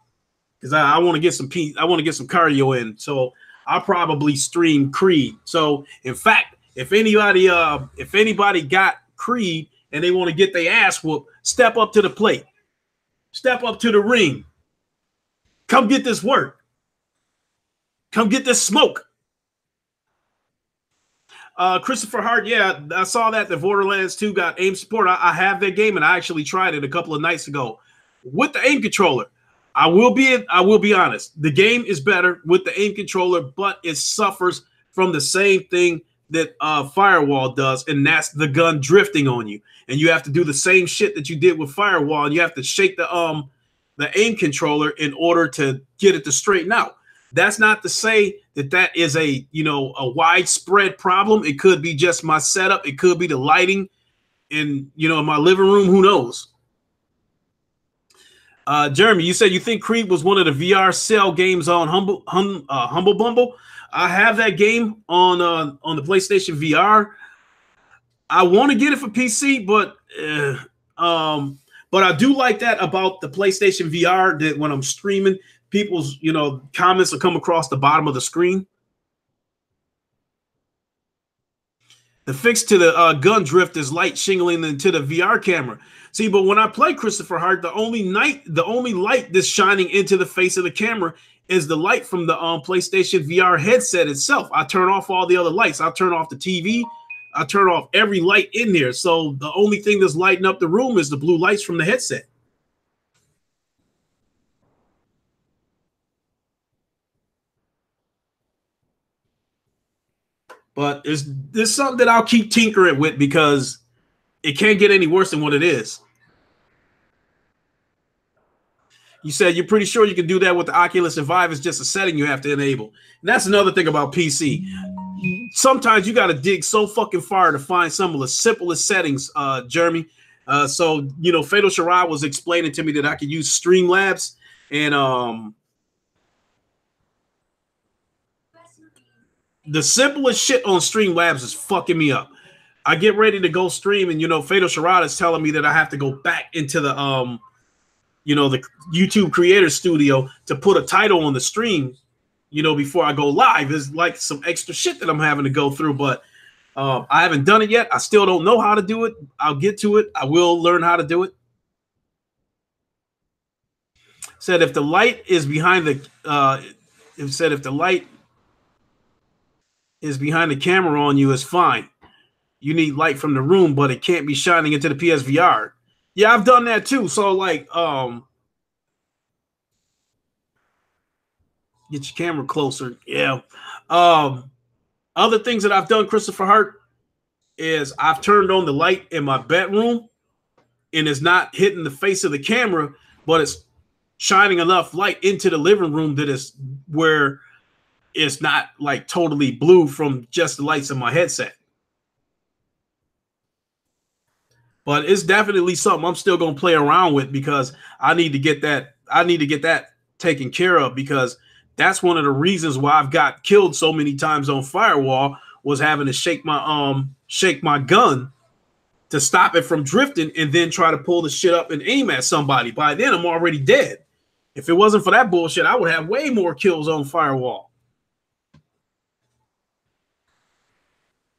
because I want to get some cardio in. So I'll probably stream Creed. So in fact, if anybody got Creed and they want to get their ass whooped, step up to the plate, step up to the ring, come get this work, come get this smoke. Christopher Hart, yeah, I saw that the Borderlands 2 got aim support. I have that game and I actually tried it a couple of nights ago with the aim controller. I will be honest. The game is better with the aim controller, but it suffers from the same thing that Firewall does, and that's the gun drifting on you. And you have to do the same shit that you did with Firewall, and you have to shake the aim controller in order to get it to straighten out. That's not to say that is a widespread problem. It could be just my setup. It could be the lighting in my living room. Who knows? Jeremy, you said you think Creed was one of the VR cell games on Humble Bumble. I have that game on the PlayStation VR. I want to get it for PC, but I do like that about the PlayStation VR that when I'm streaming, people's comments will come across the bottom of the screen. The fix to the gun drift is light shingling into the VR camera. See, but when I play Christopher Hart, the only light that's shining into the face of the camera is the light from the PlayStation VR headset itself. I turn off all the other lights. I turn off the TV. I turn off every light in there. So the only thing that's lighting up the room is the blue lights from the headset. But there's something that I'll keep tinkering with because it can't get any worse than what it is. You said you're pretty sure you can do that with the Oculus and Vive. It's just a setting you have to enable. And that's another thing about PC. Sometimes you got to dig so fucking far to find some of the simplest settings, Jeremy. So, Fatal Sharad was explaining to me that I could use Streamlabs and the simplest shit on Streamlabs is fucking me up. I get ready to go stream and, Fatal Sharad is telling me that I have to go back into the the YouTube Creator Studio to put a title on the stream, before I go live. Is like some extra shit that I'm having to go through, but I haven't done it yet. I still don't know how to do it. I'll get to it. I will learn how to do it. Said if the light is behind the camera on you is fine. You need light from the room, but it can't be shining into the PSVR. Yeah, I've done that too. So like, get your camera closer. Yeah. Other things that I've done, Christopher Hart, is I've turned on the light in my bedroom and it's not hitting the face of the camera, but it's shining enough light into the living room that is where it's not like totally blue from just the lights in my headset. But it's definitely something I'm still going to play around with because I need to get that taken care of because That's one of the reasons why I've got killed so many times on Firewall, was having to shake my gun to stop it from drifting and then try to pull the shit up and aim at somebody. By then, I'm already dead. If it wasn't for that bullshit, I would have way more kills on Firewall.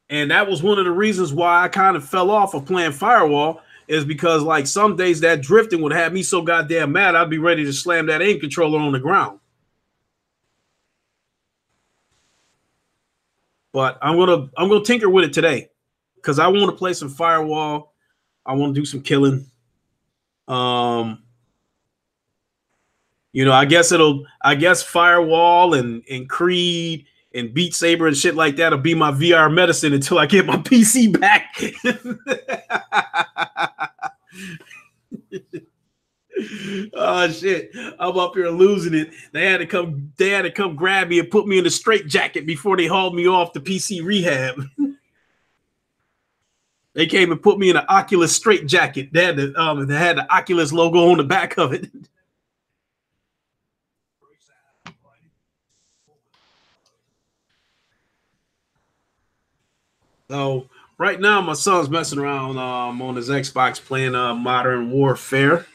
And that was one of the reasons why I kind of fell off of playing Firewall, is because like some days that drifting would have me so goddamn mad, I'd be ready to slam that aim controller on the ground. But I'm gonna tinker with it today, because I want to play some Firewall. I want to do some killing. You know, I guess Firewall and Creed and Beat Saber and shit like that will be my VR medicine until I get my PC back. Oh shit, I'm up here losing it. They had to come grab me and put me in a straitjacket before they hauled me off the PC rehab. They came and put me in an Oculus straitjacket. They had the Oculus logo on the back of it. So right now, my son's messing around on his Xbox playing Modern Warfare.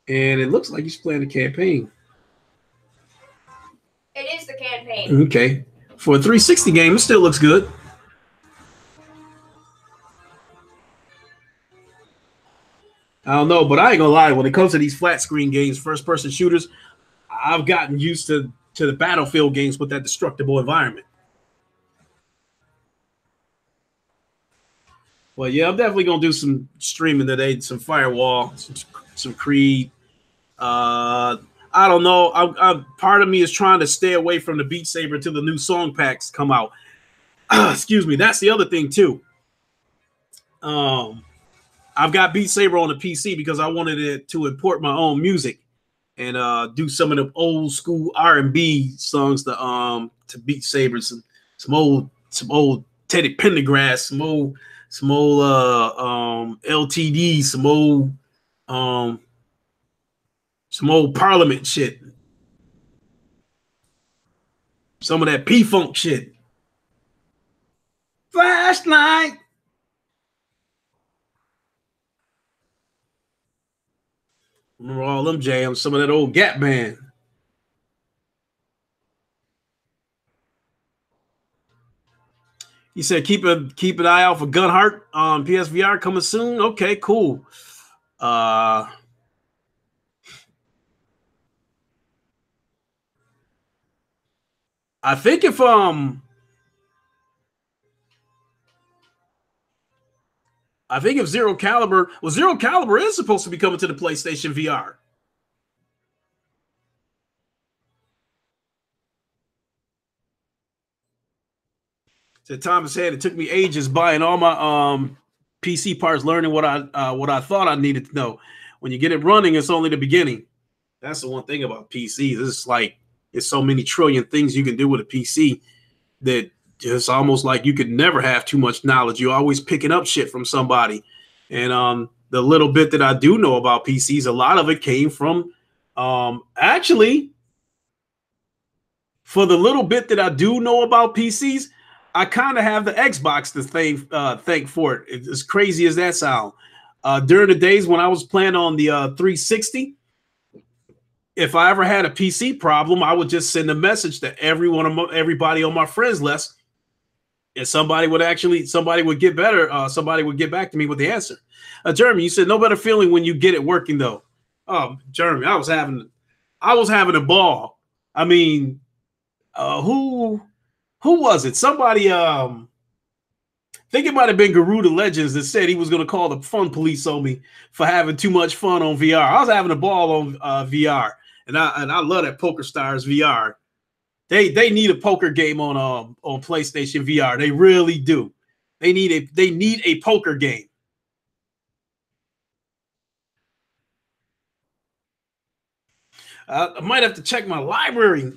And it looks like he's playing the campaign. It is the campaign. Okay. For a 360 game, it still looks good. I don't know, but I ain't gonna lie. When it comes to these flat screen games, first-person shooters, I've gotten used to the Battlefield games with that destructible environment. Well, yeah, I'm definitely gonna do some streaming today, some Firewall, some Creed. I don't know. Part of me is trying to stay away from the Beat Saber till the new song packs come out. Excuse me. That's the other thing too. I've got Beat Saber on the PC because I wanted it to import my own music and do some of the old school R&B songs to Beat Saber, some old Teddy Pendergrass, some old LTD, some old Parliament shit, some of that P-Funk shit. Flashlight. Remember all them jams, some of that old Gap Band. He said, keep an eye out for Gunheart on PSVR coming soon. Okay, cool. I think if Zero Caliber is supposed to be coming to the PlayStation VR. So Thomas said it took me ages buying all my PC parts, learning what I thought I needed to know. When you get it running, it's only the beginning. That's the one thing about PCs. It's like it's so many trillion things you can do with a PC that it's almost like you could never have too much knowledge. You're always picking up shit from somebody. And the little bit that I do know about PCs, a lot of it came from actually, for the little bit that I do know about PCs, I kind of have the Xbox to thank for it. As crazy as that sound. During the days when I was playing on the 360, if I ever had a PC problem, I would just send a message to everybody on my friends list, and somebody would get back to me with the answer. Jeremy, you said no better feeling when you get it working though. Oh, Jeremy, I was having a ball. I mean, who was it? Somebody, I think it might have been Garuda Legends that said he was going to call the fun police on me for having too much fun on VR. I was having a ball on VR, and I love that PokerStars VR. They need a poker game on PlayStation VR. They really do. They need a poker game. I might have to check my library.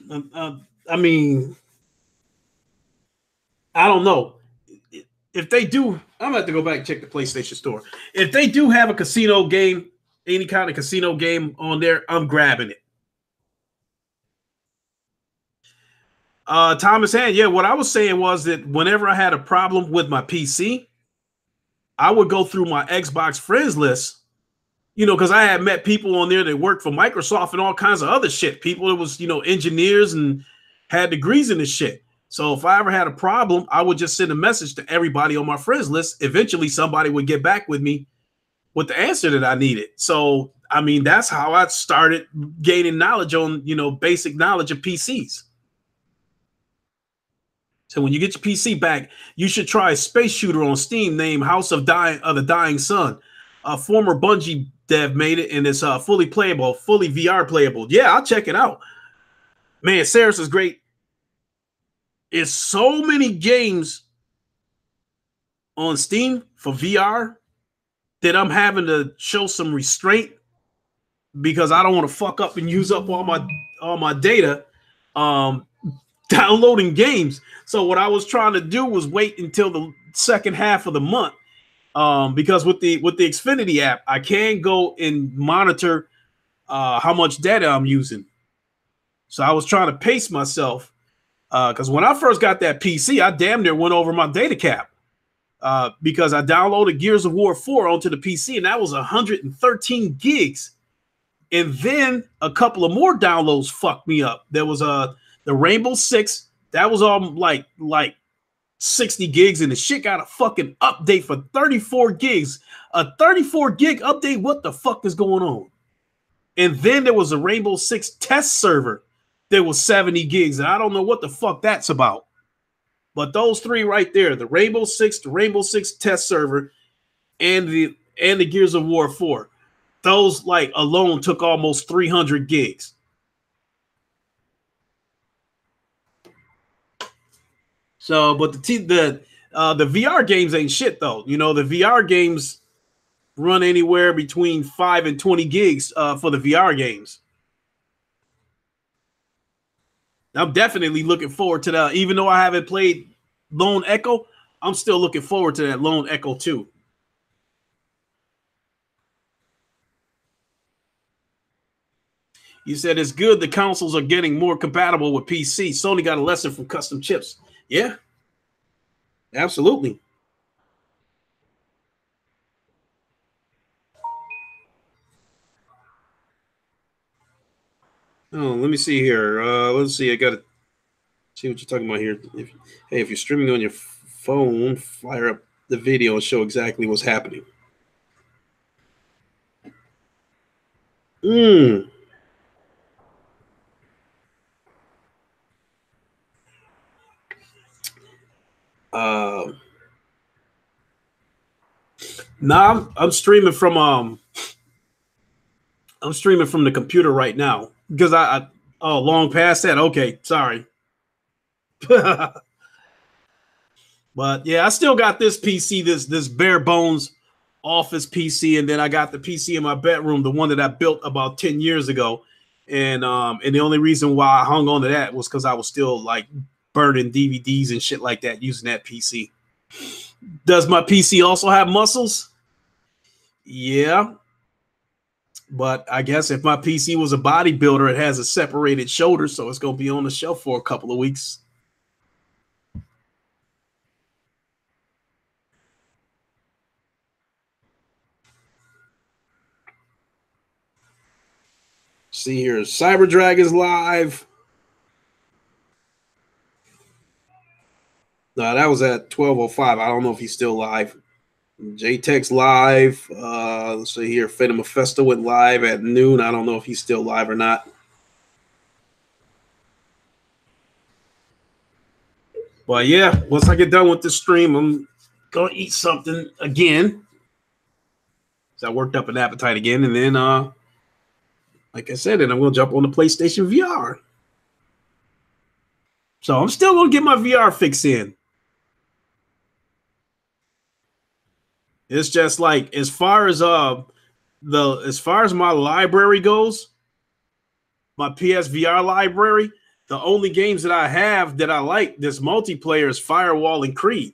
I mean, I don't know. If they do, I'm going to have to go back and check the PlayStation Store. If they do have a casino game, any kind of casino game on there, I'm grabbing it. Thomas Hand, yeah, what I was saying was that whenever I had a problem with my PC, I would go through my Xbox friends list, you know, because I had met people on there that worked for Microsoft and all kinds of other shit. People that was, you know, engineers and had degrees in this shit. So if I ever had a problem, I would just send a message to everybody on my friends list. Eventually, somebody would get back with me with the answer that I needed. So, I mean, that's how I started gaining knowledge on, you know, basic knowledge of PCs. So when you get your PC back, you should try a space shooter on Steam named House of the Dying Sun. A former Bungie dev made it, and it's fully playable, fully VR playable. Yeah, I'll check it out. Man, Ceres is great. It's so many games on Steam for VR that I'm having to show some restraint because I don't want to fuck up and use up all my data downloading games. So what I was trying to do was wait until the second half of the month, because with the Xfinity app, I can go and monitor how much data I'm using. So I was trying to pace myself because when I first got that PC, I damn near went over my data cap because I downloaded Gears of War 4 onto the PC, and that was 113 gigs. And then a couple of more downloads fucked me up. There was the Rainbow Six. That was all like 60 gigs, and the shit got a fucking update for 34 gigs. A 34 gig update? What the fuck is going on? And then there was a Rainbow Six test server that was 70 gigs, and I don't know what the fuck that's about. But those three right there, the Rainbow Six test server, and the Gears of War 4, those like alone took almost 300 gigs. So, but the VR games ain't shit though. You know, the VR games run anywhere between 5 and 20 gigs for the VR games. I'm definitely looking forward to that. Even though I haven't played Lone Echo, I'm still looking forward to that Lone Echo 2. You said it's good the consoles are getting more compatible with PC. Sony got a lesson from custom chips. Yeah, absolutely. Oh, let me see here. Let's see. I got to see what you're talking about here. If you're streaming on your phone, fire up the video and show exactly what's happening. Now I'm streaming from the computer right now because I long past that. Okay, sorry. But yeah, I still got this PC, this bare bones office PC, and then I got the PC in my bedroom, the one that I built about 10 years ago. And the only reason why I hung on to that was because I was still like burning DVDs and shit like that using that PC. Does my PC also have muscles? Yeah. But I guess if my PC was a bodybuilder, it has a separated shoulder, so it's going to be on the shelf for a couple of weeks. See here, Cyber Dragon's live. No, that was at 12:05. I don't know if he's still live. JTech's live. Let's see here. Phantom Mephisto went live at noon. I don't know if he's still live or not. But yeah, once I get done with this stream, I'm gonna eat something again. So I worked up an appetite again, and then like I said, and I'm gonna jump on the PlayStation VR. So I'm still gonna get my VR fix in. It's just like as far as my library goes, my PSVR library, the only games that I have that I like this multiplayer is Firewall and Creed.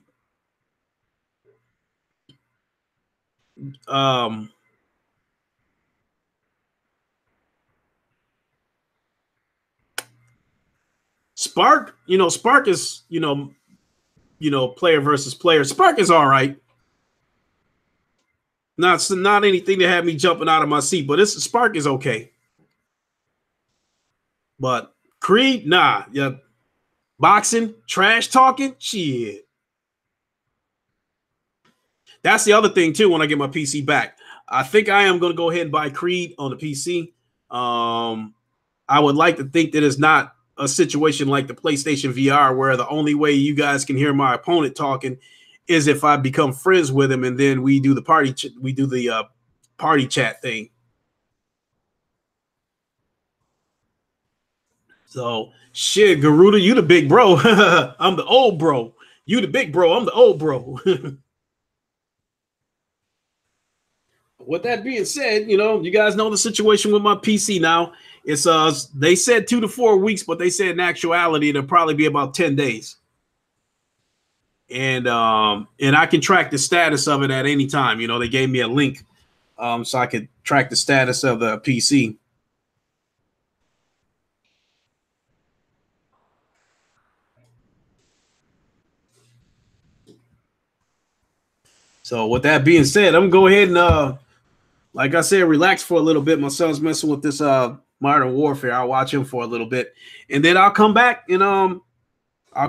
Spark, Spark is, player versus player. Spark is all right. Not anything that had me jumping out of my seat, but Spark is okay. But Creed, nah, yeah. Boxing, trash talking, shit. That's the other thing too. When I get my PC back, I think I am going to go ahead and buy Creed on the PC. I would like to think that it's not a situation like the PlayStation VR where the only way you guys can hear my opponent talking is if I become friends with him and then we do the party chat thing. So shit, Garuda, you the big bro. I'm the old bro. You the big bro. I'm the old bro. With that being said, you guys know the situation with my PC now. It's they said 2 to 4 weeks, but they said in actuality it'll probably be about 10 days. And I can track the status of it at any time. They gave me a link so I could track the status of the PC. So with that being said, I'm going to go ahead and like I said, relax for a little bit. My son's messing with this Modern Warfare. I'll watch him for a little bit, and then I'll come back and I'll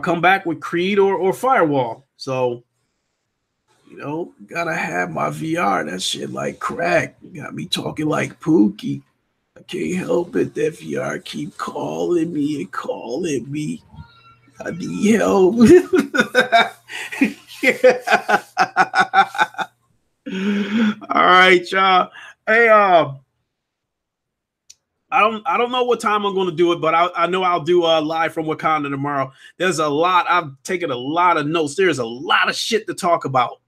come back with Creed or Firewall. So, gotta have my VR. That shit like crack. Got me talking like Pookie. I can't help it. That VR keep calling me and calling me. I need help. All right, y'all. Hey, I don't know what time I'm going to do it, but I know I'll do live from Wakanda tomorrow. There's a lot. I've taken a lot of notes. There's a lot of shit to talk about.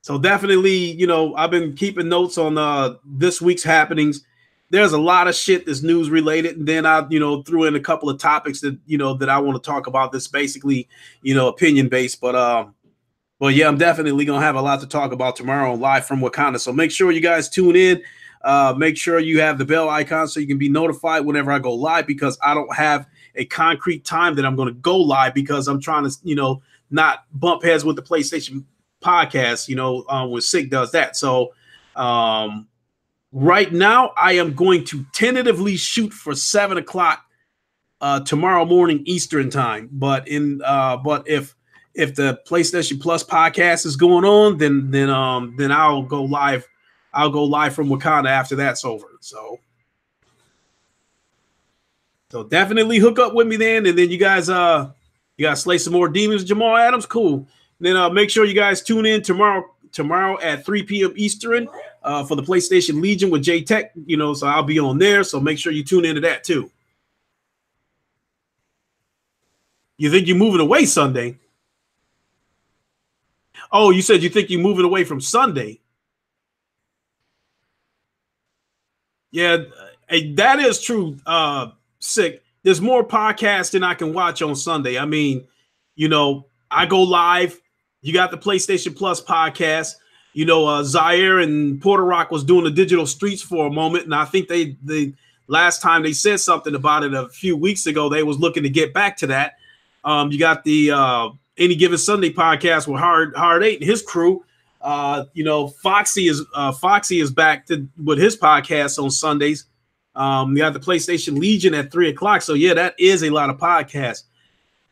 So definitely, I've been keeping notes on this week's happenings. There's a lot of shit that's news related, and then I, threw in a couple of topics that that I want to talk about. That's basically, opinion based, but yeah, I'm definitely gonna have a lot to talk about tomorrow live from Wakanda. So make sure you guys tune in. Make sure you have the bell icon so you can be notified whenever I go live, because I don't have a concrete time that I'm going to go live, because I'm trying to, not bump heads with the PlayStation podcast, when Sick does that. So right now I am going to tentatively shoot for 7 o'clock tomorrow morning Eastern time. But if the PlayStation Plus podcast is going on, then I'll go live. I'll go live from Wakanda after that's over. So definitely hook up with me then, and then you guys slay some more demons. Jamal Adams, cool. And then make sure you guys tune in tomorrow at 3 p.m. Eastern for the PlayStation Legion with J Tech. So I'll be on there. So make sure you tune into that too. You think you're moving away Sunday? Oh, you said you think you're moving away from Sunday. Yeah, that is true. Sick. There's more podcasts than I can watch on Sunday. I mean, I go live. You got the PlayStation Plus podcast. Zaire and Porter Rock was doing the digital streets for a moment, and I think they last time they said something about it a few weeks ago. They was looking to get back to that. You got the Any Given Sunday podcast with Hard 8 and his crew. Foxy is back with his podcast on Sundays. You got the PlayStation Legion at 3 o'clock. So yeah, that is a lot of podcasts.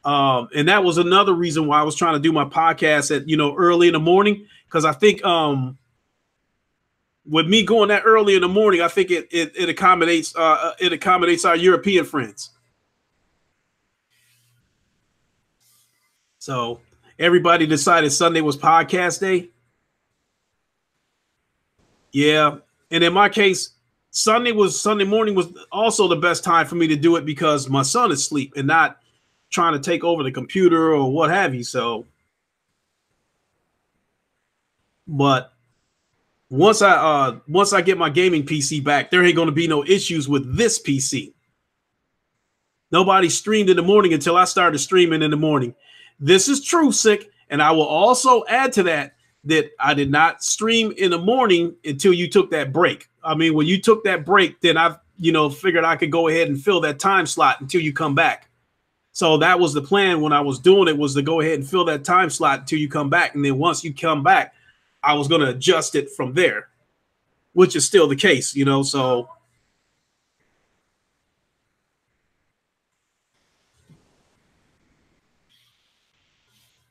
And that was another reason why I was trying to do my podcast at, early in the morning. Cause I think, with me going that early in the morning, I think it accommodates our European friends. So everybody decided Sunday was podcast day. Yeah. And in my case, Sunday morning was also the best time for me to do it, because my son is asleep and not trying to take over the computer or what have you. So, but once I get my gaming PC back, there ain't going to be no issues with this PC. Nobody streamed in the morning until I started streaming in the morning. This is true, Sick. And I will also add to that I did not stream in the morning until you took that break. I mean, when you took that break, then I, figured I could go ahead and fill that time slot until you come back. So that was the plan when I was doing it, was to go ahead and fill that time slot until you come back. And then once you come back, I was going to adjust it from there, which is still the case, you know, so.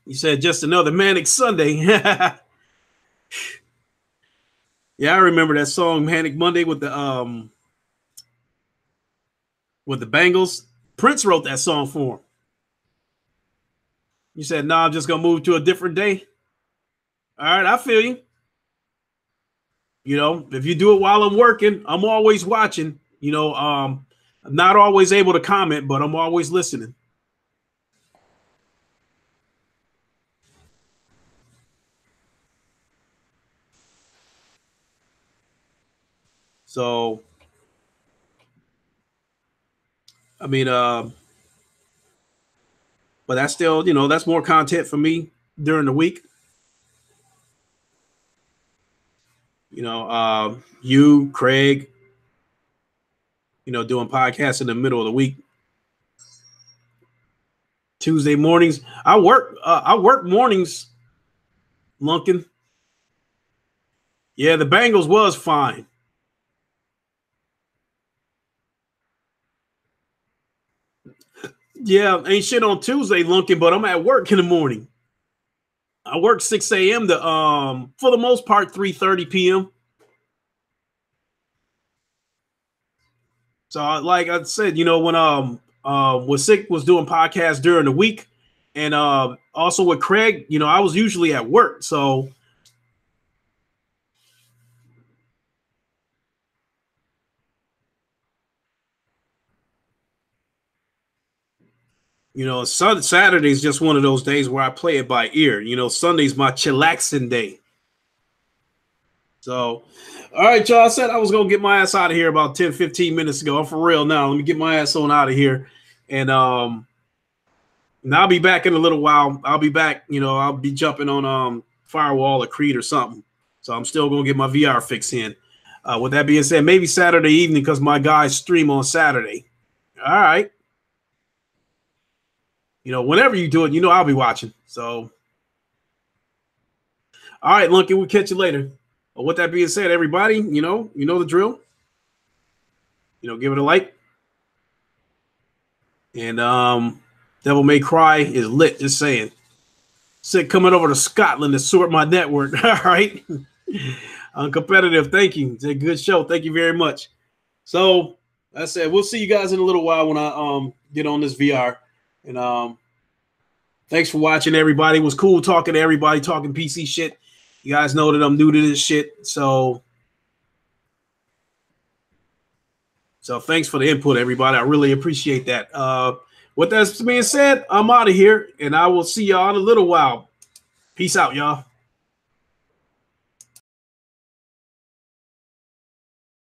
You said just another Manic Sunday. Yeah, I remember that song Manic Monday with the Bangles. Prince wrote that song for him. You said, no, I'm just going to move to a different day. All right, I feel you. You know, if you do it while I'm working, I'm always watching. You know, I'm not always able to comment, but I'm always listening. So, I mean, but that's still, you know, that's more content for me during the week. You know, you, Craig, you know, doing podcasts in the middle of the week. Tuesday mornings. I work mornings, Lunkin. Yeah, the Bengals was fine. Yeah, ain't shit on Tuesday, Lunkin, but I'm at work in the morning. I work 6 a.m. to for the most part 3:30 p.m. So like I said, you know, when was sick was doing podcasts during the week, and also with Craig, you know, I was usually at work, so you know, Saturday is just one of those days where I play it by ear. You know, Sunday's my chillaxing day. So, all right, y'all. I said I was going to get my ass out of here about 10, 15 minutes ago. I'm for real now. Let me get my ass on out of here. And I'll be back in a little while. I'll be back. You know, I'll be jumping on Firewall or Creed or something. So I'm still going to get my VR fix in. With that being said, maybe Saturday evening because my guys stream on Saturday. All right. You know, whenever you do it, you know I'll be watching. So, all right, Lunky, we'll catch you later. With that being said, everybody, you know the drill. You know, give it a like. And Devil May Cry is lit, just saying. Sick coming over to Scotland to sort my network. All right. Uncompetitive, thank you. It's a good show. Thank you very much. So, I said, we'll see you guys in a little while when I get on this VR. And thanks for watching, everybody. It was cool talking to everybody, talking PC shit. You guys know that I'm new to this shit. So thanks for the input, everybody. I really appreciate that. With that being said, I'm out of here, and I will see y'all in a little while. Peace out, y'all.